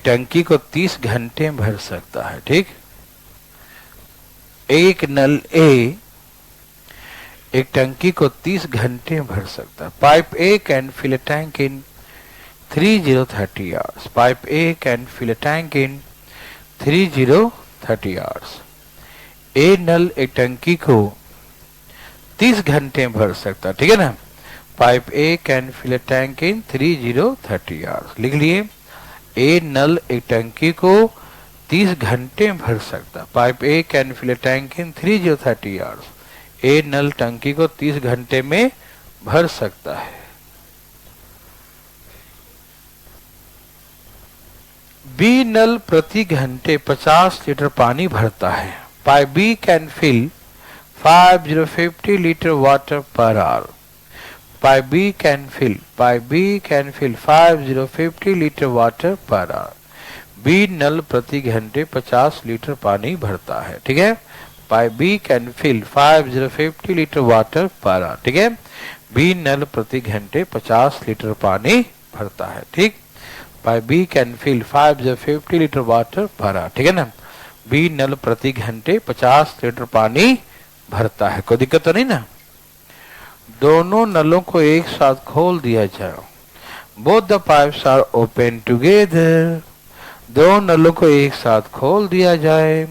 टंकी को 30 घंटे में भर सकता है, ठीक। एक नल ए एक टंकी को 30 घंटे में भर सकता है। Pipe A can fill a tank in 30 hours. Pipe A can fill a tank in 30 hours. A नल एक टंकी को 30 घंटे में भर सकता है, ठीक है ना। Pipe A can fill a tank in 30 hours, लिख लिए। ए नल एक टंकी को 30 घंटे में भर सकता। Pipe A can fill a tank in 30 hours. A नल टंकी को 30 घंटे में भर सकता है। बी नल प्रति घंटे 50 लीटर पानी भरता है। Pipe B can fill 50 litre water per hour. Pipe B can fill 50 litre water per hour. B नल प्रति घंटे 50 लीटर पानी भरता है, ठीक है। Pipe B can fill 50 litre water per hour, ठीक है। बी नल प्रति घंटे 50 लीटर पानी भरता है, ठीक। Pipe B can fill 50 litre water per hour, ठीक है ना। बी नल प्रति घंटे 50 लीटर पानी भरता है, कोई दिक्कत तो नहीं ना। दोनों नलों को एक साथ खोल दिया जाए। Both the pipes are open together. दो नलों को एक साथ खोल दिया जाए।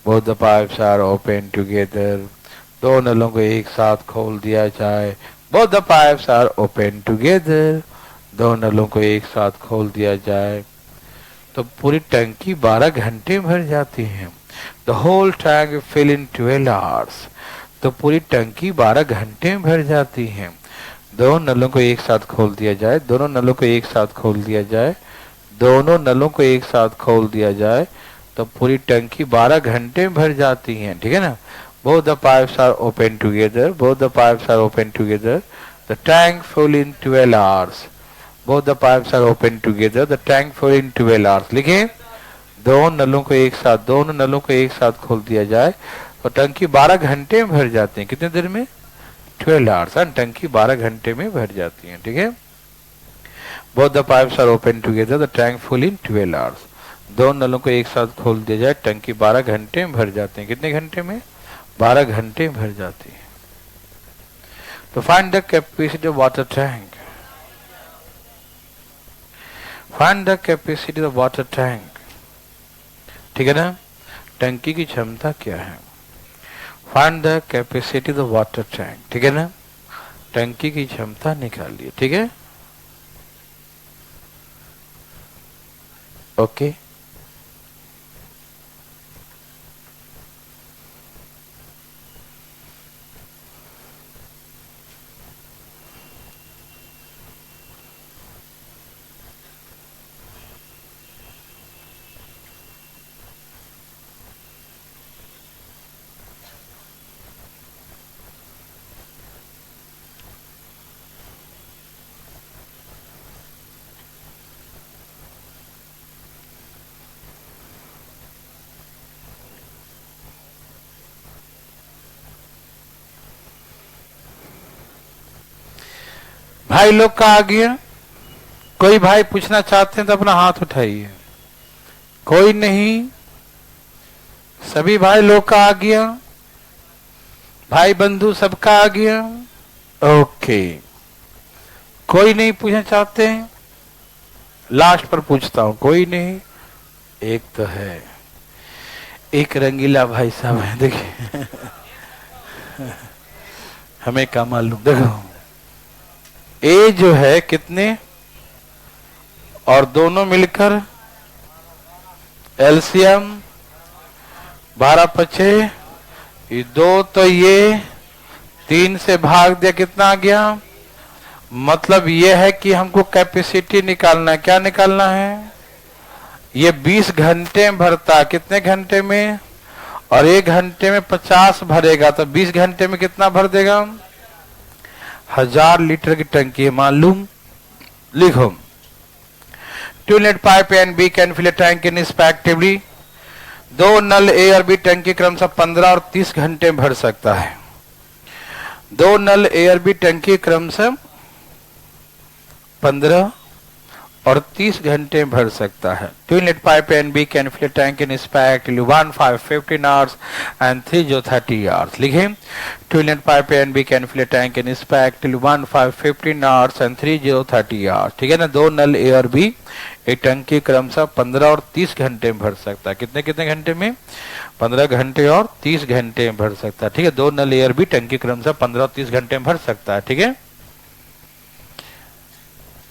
Both the pipes are open together. दो नलों को एक साथ खोल दिया जाए। Both the pipes are open together. दो नलों को एक साथ खोल दिया जाए तो पूरी टंकी 12 घंटे में भर जाती है। The whole tank fill in 12 hours. तो पूरी टंकी 12 घंटे में भर जाती है। दोनों नलों को एक साथ खोल दिया जाए, दोनों नलों को एक साथ खोल दिया जाए, दोनों नलों को एक साथ खोल दिया जाए तो पूरी टंकी 12 घंटे में भर जाती है। ठीक है ना। Both the pipes are open together. Both the pipes are open together. The tank full in 12 hours. Both the pipes are open together. The tank full in 12 hours. लिखें, दोनों नलों को एक साथ खोल दिया जाए तो टंकी 12 घंटे में भर जाती है। कितने देर में? 12 hours। टंकी 12 घंटे में भर जाती है। ठीक है। Both the pipes are open together. The tank full in 12 hours. दोनों नलों को एक साथ खोल दिया जाए, टंकी 12 घंटे में भर जाते हैं। कितने घंटे में? 12 घंटे में भर जाती है। तो find the capacity of water tank. Find the capacity of water tank. ठीक है ना। टंकी की क्षमता क्या है? Find the capacity of water tank. ठीक है ना। टंकी की क्षमता निकालिए। ठीक है। ओके। भाई लोग का आ गया? कोई भाई पूछना चाहते हैं तो अपना हाथ उठाइए। कोई नहीं? सभी भाई लोग का आ गया? भाई बंधु सबका आ गया? ओके। कोई नहीं पूछना चाहते हैं? लास्ट पर पूछता हूं। कोई नहीं? एक तो है, एक रंगीला भाई साहब है। देखिए हमें क्या मालूम। देखो ए जो है कितने और दोनों मिलकर एलसीएम 12 पचे ये 2 तो ये 3 से भाग दिया, कितना आ गया? मतलब ये है कि हमको कैपेसिटी निकालना है। क्या निकालना है? ये 20 घंटे में भरता है। कितने घंटे में? और 1 घंटे में 50 भरेगा तो 20 घंटे में कितना भर देगा? 1000 लीटर की टंकी है। मालूम? लिखो। 2 inlet pipe A and B can fill a tank in respectively। 2 नल ए और बी टंकी क्रमशः 15 और 30 घंटे में भर सकता है। 2 नल ए और बी टंकी क्रमशः 15 और 30 घंटे में भर सकता है। 2 inlet pipe A and B can fill a tank in respectively 1 5 15 hours and 3 जो 30 hours। लिखे। 2 inlet pipe A and B can fill a tank in respectively 1 5 15 hours and 3 जो 30 hours। ठीक है ना। 2 नल ए और बी एक टंकी क्रमशः 15 और 30 घंटे में भर सकता है। कितने कितने घंटे में? 15 घंटे और 30 घंटे में भर सकता है। ठीक है। 2 नल ए और बी टंकी क्रमशः 15 और 30 घंटे में भर सकता है। ठीक है।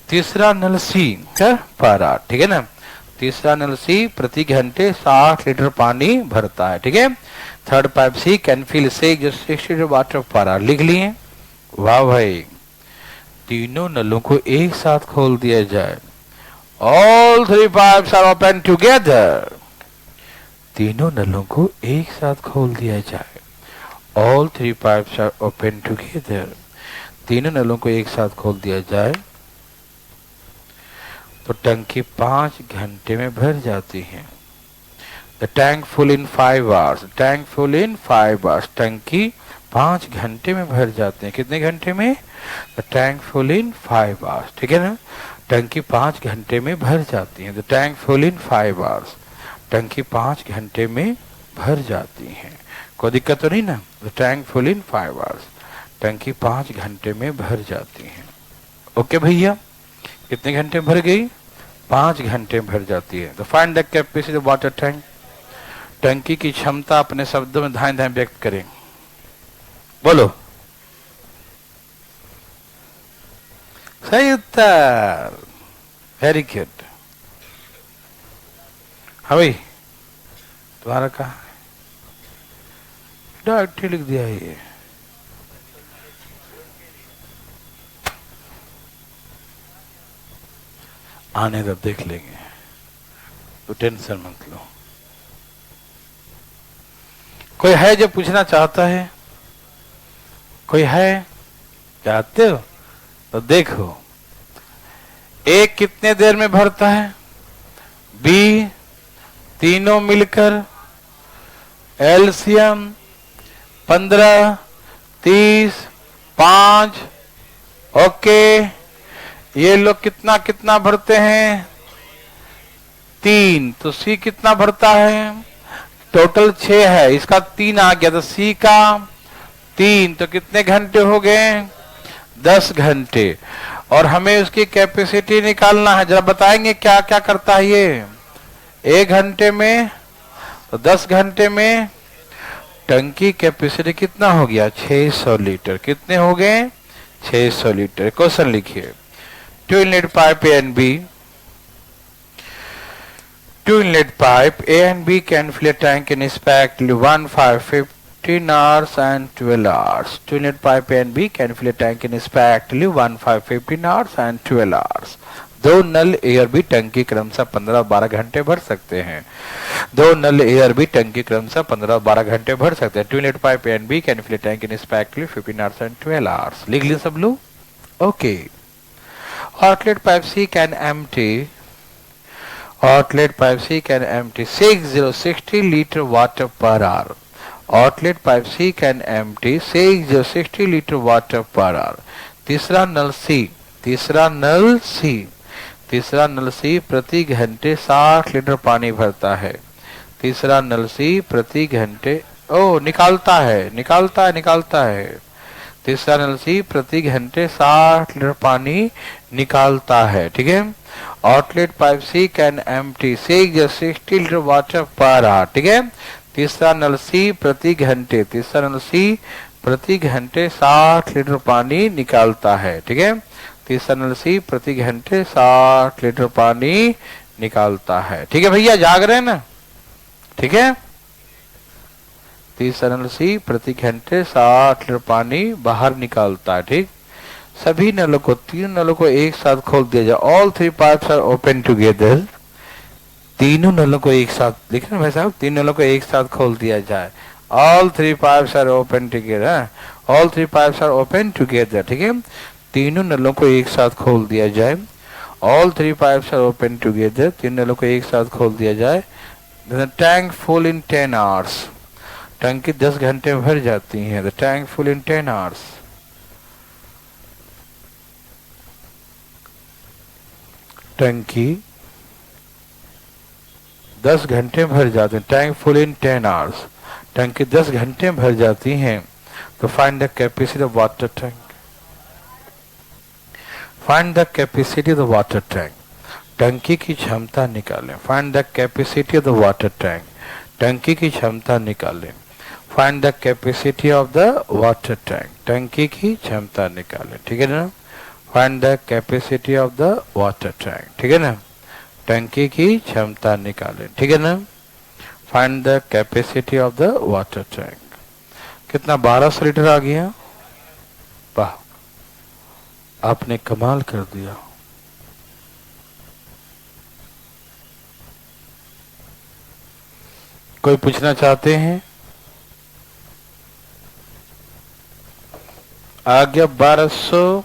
तीसरा नल सी पारा। ठीक है ना। तीसरा नल सी प्रति घंटे 60 लीटर पानी भरता है। ठीक है। Third pipe C can fill 60 water per hour. लिख लिए? वाह भाई। तीनों नलों को एक साथ खोल दिया जाए। All 3 pipes are open together। तीनों नलों को एक साथ खोल दिया जाए। All 3 pipes are open together। तीनों नलों को एक साथ खोल दिया जाए तो टंकी 5 घंटे में भर जाती है। The tank full in 5 hours। Tank full in 5 hours। टंकी 5 घंटे में भर जाते हैं। कितने घंटे में? The tank full in 5 hours। ठीक है ना। टंकी 5 घंटे में भर जाती है। The tank full in 5 hours। टंकी 5 घंटे में भर जाती है। कोई दिक्कत तो नहीं ना? The tank full in 5 hours। टंकी 5 घंटे में भर जाती है। ओके भैया। कितने घंटे में भर गई? 5 घंटे में भर जाती है। तो find the capacity of water tank. टंकी की क्षमता अपने शब्दों में धाए धाए व्यक्त करें। बोलो। सही उत्तर, वेरी गुड। हाँ भाई, तुम्हारा कहा डायरेक्ट लिख दिया ये। आने तब देख लेंगे, तो टेंशन मत लो। कोई है जो पूछना चाहता है? कोई है? चाहते हो तो देखो। ए कितने देर में भरता है? बी तीनों मिलकर एलसीएम 15, 30, 5। ओके, ये लोग कितना कितना भरते हैं? 3। तो सी कितना भरता है? टोटल 6 है, इसका 3 आ गया, तो सी का 3, तो कितने घंटे हो गए? 10 घंटे। और हमें उसकी कैपेसिटी निकालना है, जरा बताएंगे क्या क्या करता है ये? 1 घंटे में, तो 10 घंटे में टंकी कैपेसिटी कितना हो गया? 600 लीटर। कितने हो गए? 600 लीटर। क्वेश्चन लिखिए। 2 inlet pipe A and B, 2 inlet pipe A and B can fill a tank in respectively 1, 5, 15 hours and 12 hours. 2 inlet pipe A and B can fill a tank in respectively 1, 5, 15 hours and 12 hours. दो नल ए और B टंकी क्रमशः 15 और 12 घंटे भर सकते हैं। दो नल ए और बी टंकी क्रमशः 15 और 12 घंटे भर सकते हैं। 2 inlet pipe A and B can fill a tank in respectively 15 hours and 12 hours. लिख लिए सब लोग? Okay. Outlet pipe C can empty, outlet pipe C can empty 60 liter water per hour. Outlet pipe C can empty 60 liter water per hour. तीसरा नल C, तीसरा नल C प्रति घंटे 60 litre पानी भरता है। तीसरा नल C प्रति घंटे निकालता है। तीसरा नल C प्रति घंटे 60 लीटर पानी निकालता है। ठीक है। Outlet pipe C can empty 60 litre water per hour. ठीक है। तीसरा नल C प्रति घंटे 60 लीटर पानी निकालता है। ठीक है। तीसरा नल C प्रति घंटे 60 लीटर पानी निकालता है। ठीक है भैया, जाग रहे हैं ना? ठीक है। तीसरा नल C प्रति घंटे 60 लीटर पानी बाहर निकालता है। ठीक। सभी नलों को, 3 नलों को एक साथ खोल दिया जाए। All 3 pipes are open together. तीनों नलों को एक साथ, लिखे ना भाई साहब, 3 नलों को एक साथ खोल दिया जाए। All 3 pipes are open together. All 3 pipes are open together. ठीक है। तीनों नलों को एक साथ खोल दिया जाए। All 3 pipes are open together. 3 नलों को एक साथ खोल दिया जाए। Tank full in 10 hours. टंकी 10 घंटे में भर जाती है। The tank full in 10 hours. टंकी 10 घंटे में भर जाती है। Tank full in 10 hours. टंकी 10 घंटे में भर जाती है। तो find the capacity of water tank. Find the capacity of the water tank. टंकी की क्षमता निकालें। Find the capacity of the water tank. टंकी की क्षमता निकालें। Find the capacity of the water tank. टंकी की क्षमता निकालें। ठीक है ना? Find the capacity of the water tank. ठीक है ना? टंकी की क्षमता निकालें। ठीक है ना? Find the capacity of the water tank. कितना? 1200 लीटर आ गया। वाह, आपने कमाल कर दिया। कोई पूछना चाहते हैं? आ गया 1200।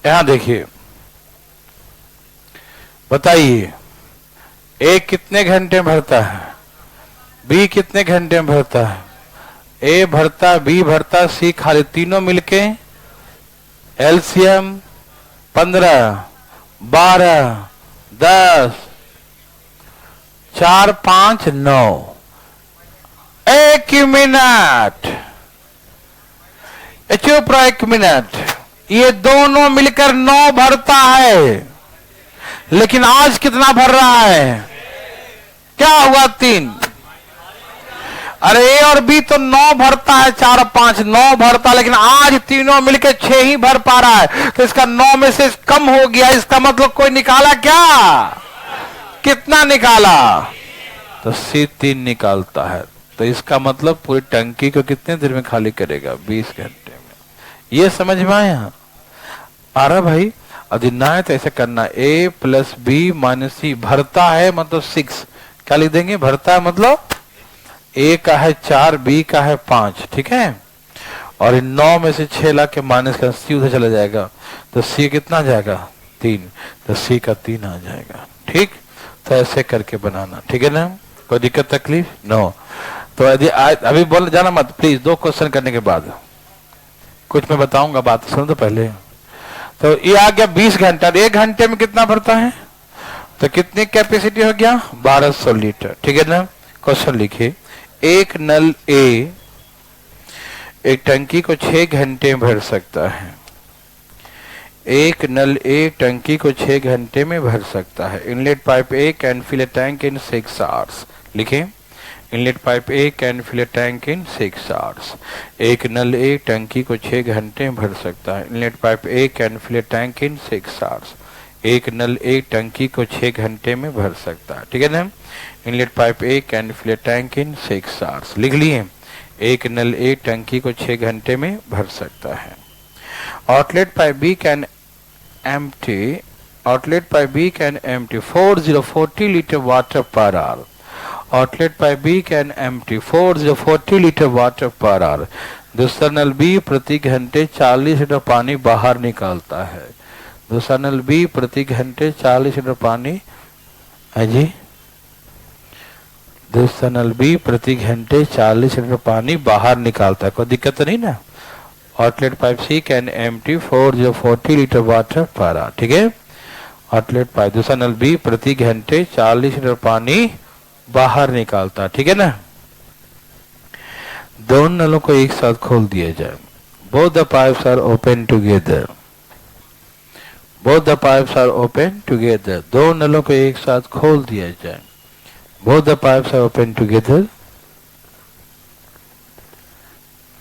यहां देखिए, बताइए ए कितने घंटे में भरता है, बी कितने घंटे में भरता है। ए भरता, बी भरता, सी खाली, तीनों मिलके एलसीएम 15, 12, 10, 4 5 9, 1 मिनट, चुप रहो 1 मिनट। ये दोनों मिलकर 9 भरता है, लेकिन आज कितना भर रहा है? क्या हुआ? 3। अरे ए और बी तो 9 भरता है, 4 5 9 भरता, लेकिन आज तीनों मिलकर 6 ही भर पा रहा है। तो इसका 9 में से कम हो गया। इसका मतलब कोई निकाला क्या? कितना निकाला? तो सी 3 निकालता है। तो इसका मतलब पूरी टंकी को कितने देर में खाली करेगा? 20 घंटे में। ये समझ में आया? आ रहा भाई? अधिनाय तो ऐसे करना, a प्लस बी माइनस सी। भरता है मतलब 6, क्या लिख देंगे? भरता है मतलब a का है 4, b का है 5, ठीक है। और इन 9 में से 6 ला के माइनस का c उधर चला जाएगा, तो c कितना आ जाएगा? 3, तो c का 3 आ जाएगा। ठीक, तो ऐसे करके बनाना, ठीक है ना? कोई दिक्कत तकलीफ? नो। तो यदि अभी बोल जाना मत प्लीज, 2 क्वेश्चन करने के बाद कुछ मैं बताऊंगा, बात सुनो तो पहले। तो ये आ गया 20 घंटा। 1 घंटे में कितना भरता है? तो कितनी कैपेसिटी हो गया? 1200 लीटर, ठीक है ना? क्वेश्चन लिखिए, एक नल ए एक टंकी को 6 घंटे में भर सकता है। एक नल ए टंकी को 6 घंटे में भर सकता है। Inlet pipe A can fill a tank in 6 hours. लिखें, inlet pipe A can fill a tank in 6 hours. एक नल ए टंकी को 6 घंटे में भर सकता है। Inlet pipe A can fill a tank in 6 hours. एक नल ए टंकी को 6 घंटे में भर सकता है, ठीक है ना? Inlet pipe A can fill a tank in 6 hours. लिख लिए, एक नल ए टंकी को 6 घंटे में भर सकता है। Outlet pipe B can empty 4040 litre water per hour. Outlet pipe B can empty 4040 litre water per hour. दूसरा नल बी प्रति घंटे 40 लीटर पानी बाहर निकालता है। दूसरा नल बी प्रति घंटे 40 लीटर पानी है जी। दूसरा नल बी प्रति घंटे 40 लीटर पानी बाहर निकालता है। कोई दिक्कत तो नहीं ना? Outlet pipe C can empty 4040 litre water per hour, ठीक है। आउटलेट पाइप दूसरा नल बी प्रति घंटे 40 लीटर पानी बाहर निकालता है, ठीक है ना? दोनों नलों को एक साथ खोल दिया जाए। Both the pipes are open together. Both the pipes are open together. दो नलों को एक साथ खोल दिया जाए। Both the pipes are open together.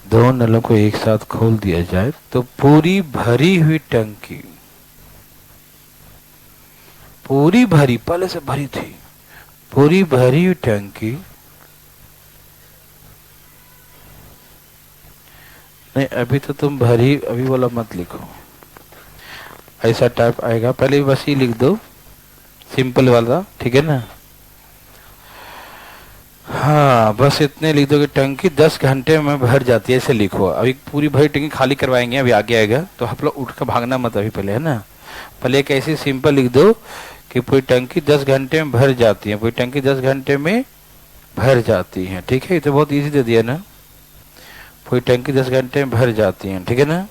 दो नलों को एक साथ खोल दिया जाए तो पूरी भरी हुई टंकी, पूरी भरी, पहले से भरी थी, पूरी भरी हुई टंकी, नहीं अभी तो तुम भरी, अभी वाला मत लिखो, ऐसा टाइप आएगा, पहले बस ही लिख दो सिंपल वाला, ठीक है ना? हाँ बस इतने लिख दो कि टंकी 10 घंटे में भर जाती है, ऐसे लिखो। अभी पूरी भरी टंकी खाली करवाएंगे, अभी आगे आएगा, तो आप लोग उठ कर भागना मत अभी, पहले है ना? पहले एक ऐसी सिंपल लिख दो कि पूरी टंकी 10 घंटे में भर जाती है। पूरी टंकी 10 घंटे में भर जाती है, ठीक है? ये तो बहुत इजी दे दिया ना, पूरी टंकी 10 घंटे में भर जाती है, ठीक है ना?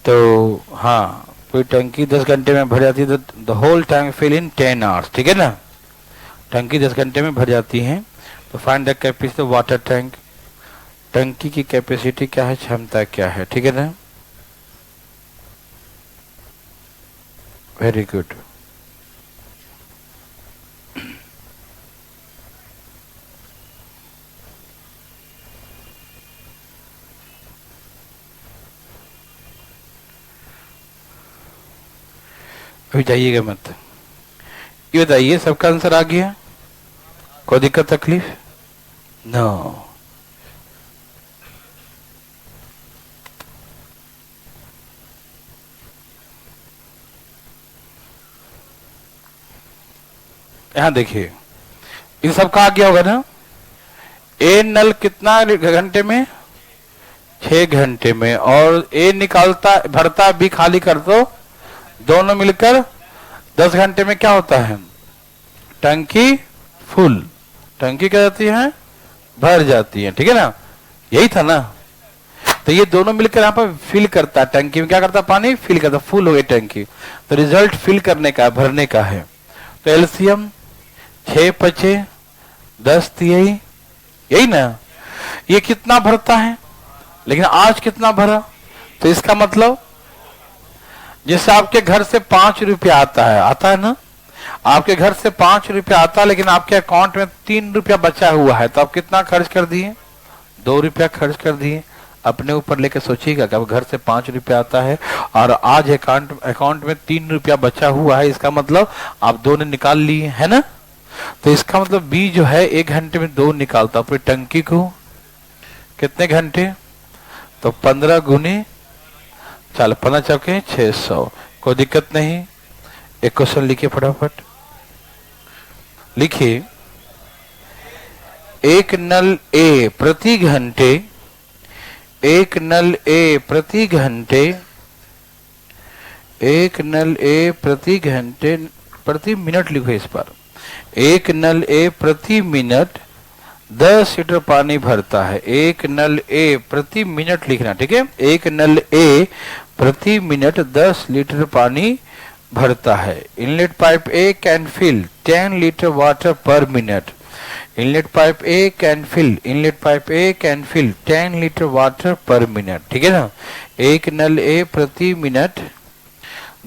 तो हाँ, पूरी टंकी 10 घंटे में भर जाती है, तो the whole tank fill in 10 hours, ठीक है ना? टंकी 10 घंटे में भर जाती है। तो find the capacity water tank. टंकी की कैपेसिटी क्या है, क्षमता क्या है, ठीक है ना? Very good. अभी जाइएगा मत। ये बताइए सबका आंसर आ गया? कोई दिक्कत तकलीफ? नो। यहां देखिए, इन सबका आ गया होगा ना? ए नल कितना घंटे में? 6 घंटे में। और ए निकालता भरता भी खाली कर दो, दोनों मिलकर 10 घंटे में क्या होता है? टंकी फुल, टंकी क्या जाती है? भर जाती है, ठीक है ना? यही था ना? तो ये दोनों मिलकर यहाँ पर फिल करता है, टंकी में क्या करता है, पानी फिल करता, फुल हो गई टंकी। तो रिजल्ट फिल करने का, भरने का है। तो एलसीएम 6 पचे 10 तिहाई, यही ना। ये कितना भरता है, लेकिन आज कितना भरा, तो इसका मतलब जैसे आपके घर से 5 रुपया आता है ना, आपके घर से 5 रुपया आता है, लेकिन आपके अकाउंट में 3 रुपया बचा हुआ है, तो आप कितना खर्च कर दिए, 2 रुपया खर्च कर दिए। अपने ऊपर लेकर सोचिएगा कि अब घर से 5 रुपया आता है और आज अकाउंट में 3 रुपया बचा हुआ है, इसका मतलब आप 2 ने निकाल लिए है ना। तो इसका मतलब बी जो है 1 घंटे में 2 निकालता। अपनी टंकी को कितने घंटे, तो 15 गुने, चल 15 चौके 600, कोई दिक्कत नहीं। एक क्वेश्चन लिखिए फटाफट, लिखिए एक नल ए प्रति घंटे, एक नल ए प्रति घंटे, एक नल ए प्रति घंटे, प्रति मिनट लिखो इस पर, एक नल ए प्रति मिनट 10 लीटर पानी भरता है। एक नल ए प्रति मिनट लिखना, ठीक है। एक नल ए प्रति मिनट 10 लीटर पानी भरता है। Inlet pipe A can fill 10 litre water per minute. Inlet pipe A can fill, inlet pipe A can fill 10 litre water per minute, ठीक है ना। एक नल ए प्रति मिनट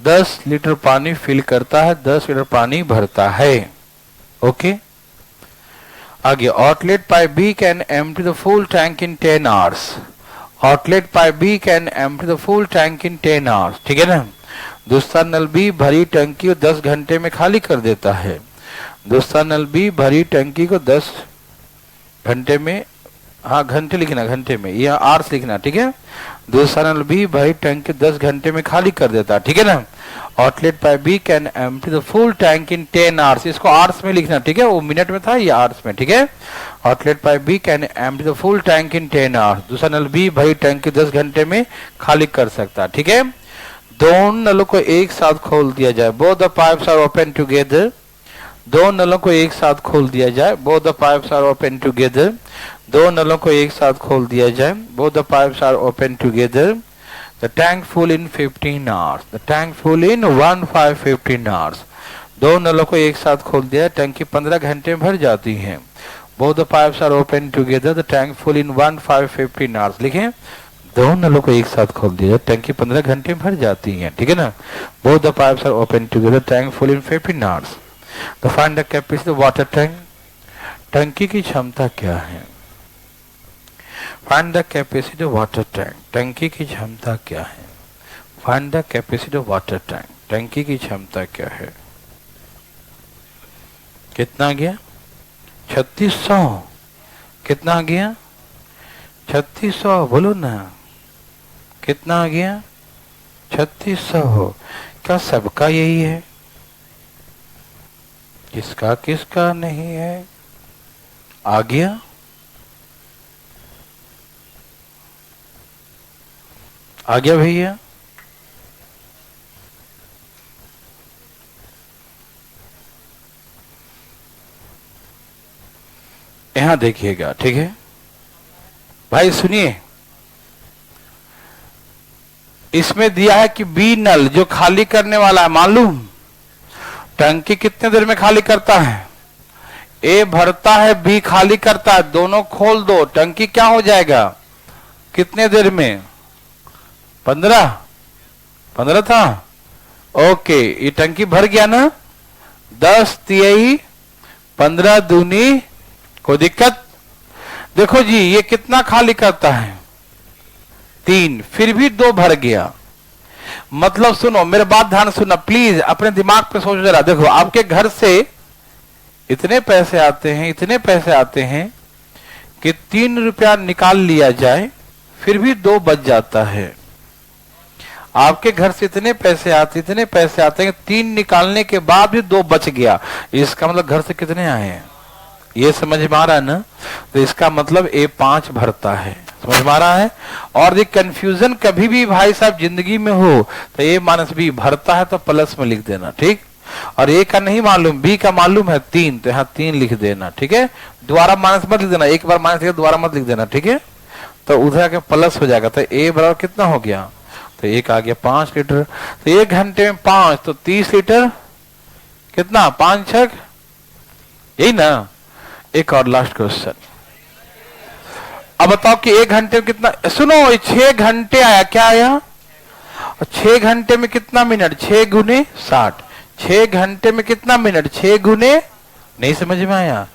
10 लीटर पानी फिल करता है, 10 लीटर पानी भरता है। ओके, आगे outlet pipe B can empty the full tank in 10 hours. Outlet pipe B can empty the full tank in 10 hours, ठीक है ना। दूसरा नल बी भरी टंकी को 10 घंटे में खाली कर देता है। दूसरा नल बी भरी टंकी को 10 घंटे में, हाँ घंटे लिखना, घंटे में, या आवर्स लिखना, ठीक है। दूसरा नल बी भरी टंकी 10 घंटे में खाली कर देता है, ठीक है ना। Outlet pipe B can empty the full tank in 10 hours, इसको आवर्स में लिखना, ठीक है। वो मिनट में था, ये आवर्स में, ठीक है। Outlet pipe B can empty the full tank in 10 hours. दूसरा नल बी भरी टंकी 10 घंटे में खाली कर सकता है, ठीक है। दोनों नलों को एक साथ खोल दिया जाए, both the pipes are open together. दो नलों को एक साथ खोल दिया जाए, both the pipes are open together. दो नलों को एक साथ खोल दिया जाए, both the pipes are open together. The tank full in 15 hours, the tank full in 15 hours. दो नलों को एक साथ खोल दिया, टंकी 15 घंटे में भर जाती है। Both the pipes are open together, the tank full in 15 hours. लिखें, दो नलों को एक साथ खोल दिया, टंकी 15 घंटे में भर जाती है, ठीक है ना। Both the pipes are open together, tank full in 15 hours. तो find the capacity of water tank, टंकी की क्षमता क्या है। Find the capacity of water tank, टंकी की क्षमता क्या है। Find the capacity of water tank, टंकी की क्षमता क्या है। कितना गया, 3600। कितना गया, 3600, बोलो ना, कितना आ गया, 3600। क्या सबका यही है, किसका किसका नहीं है। आ गया, आ गया भैया। यहां देखिएगा, ठीक है भाई, सुनिए। इसमें दिया है कि बी नल जो खाली करने वाला है, मालूम टंकी कितने देर में खाली करता है। ए भरता है, बी खाली करता है, दोनों खोल दो, टंकी क्या हो जाएगा, कितने देर में, 15 था। ओके, ये टंकी भर गया ना, 10 तिहाई 15 दूनी, कोई दिक्कत। देखो जी, ये कितना खाली करता है, 3, फिर भी 2 भर गया। मतलब सुनो, मेरे बात ध्यान सुनना प्लीज, अपने दिमाग पे सोचो जरा। देखो, आपके घर से इतने पैसे आते हैं, इतने पैसे आते हैं कि 3 रुपया निकाल लिया जाए, फिर भी 2 बच जाता है। आपके घर से इतने पैसे आते हैं, 3 निकालने के बाद भी 2 बच गया। इसका मतलब घर से कितने आए हैं, ये समझ में आ रहा है ना। तो इसका मतलब ए 5 भरता है, समझ में आ रहा है। और ये कंफ्यूजन कभी भी भाई साहब जिंदगी में हो तो ए माइनस बी भरता है तो प्लस में लिख देना, ठीक। और ए का नहीं मालूम, बी का मालूम है 3, तो यहाँ 3 लिख देना, ठीक है। दोबारा माइनस मत लिख देना, एक बार माइनस लिख दोबारा मत लिख देना, ठीक है। तो उधर आके प्लस हो जाएगा, तो ए बराबर कितना हो गया, तो एक आ गया 5 लीटर। तो 1 घंटे में 5 तो 30 लीटर, कितना 5 छक, यही ना। एक और लास्ट क्वेश्चन, अब बताओ कि 1 घंटे में कितना, सुनो 6 घंटे आया, क्या आया, और 6 घंटे में कितना मिनट, 6 गुने 60, 6 घंटे में कितना मिनट, 6 गुने, नहीं समझ में आया,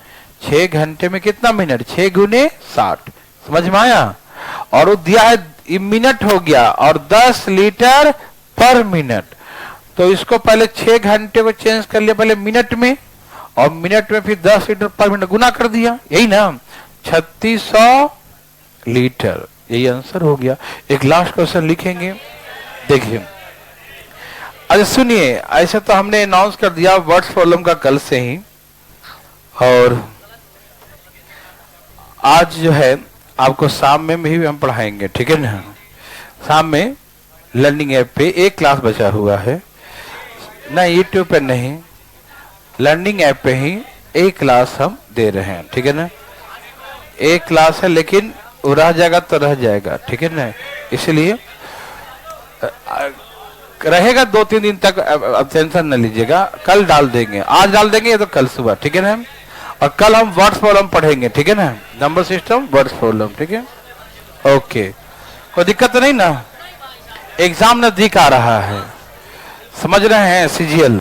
6 घंटे में कितना मिनट, 6 गुने 60, समझ में आया। और वो दिया है मिनट हो गया, और 10 लीटर पर मिनट, तो इसको पहले 6 घंटे को चेंज कर लिया पहले मिनट में, और मिनट में फिर 10 लीटर पर मिनट गुना कर दिया, यही ना 3600 लीटर, यही आंसर हो गया। एक लास्ट क्वेश्चन लिखेंगे, देखिए। अच्छा सुनिए, ऐसे तो हमने अनाउंस कर दिया वर्ड्स प्रॉब्लम का कल से ही, और आज जो है आपको शाम में भी हम पढ़ाएंगे, ठीक है ना। शाम में लर्निंग ऐप पे एक क्लास बचा हुआ है ना, यूट्यूब पे नहीं, लर्निंग ऐप पे ही एक क्लास हम दे रहे हैं, ठीक है ना। एक क्लास है, लेकिन वो रह जाएगा तो रह जाएगा, ठीक है ना, इसलिए रहेगा 2-3 दिन तक, अब टेंशन न लीजिएगा, कल डाल देंगे, आज डाल देंगे तो कल सुबह, ठीक है ना। और कल हम वर्ड्स प्रॉब्लम पढ़ेंगे, ठीक है ना, नंबर सिस्टम वर्ड्स प्रॉब्लम, ठीक है। ओके, कोई दिक्कत तो नहीं ना, एग्जाम नजदीक आ रहा है, समझ रहे हैं, सीजीएल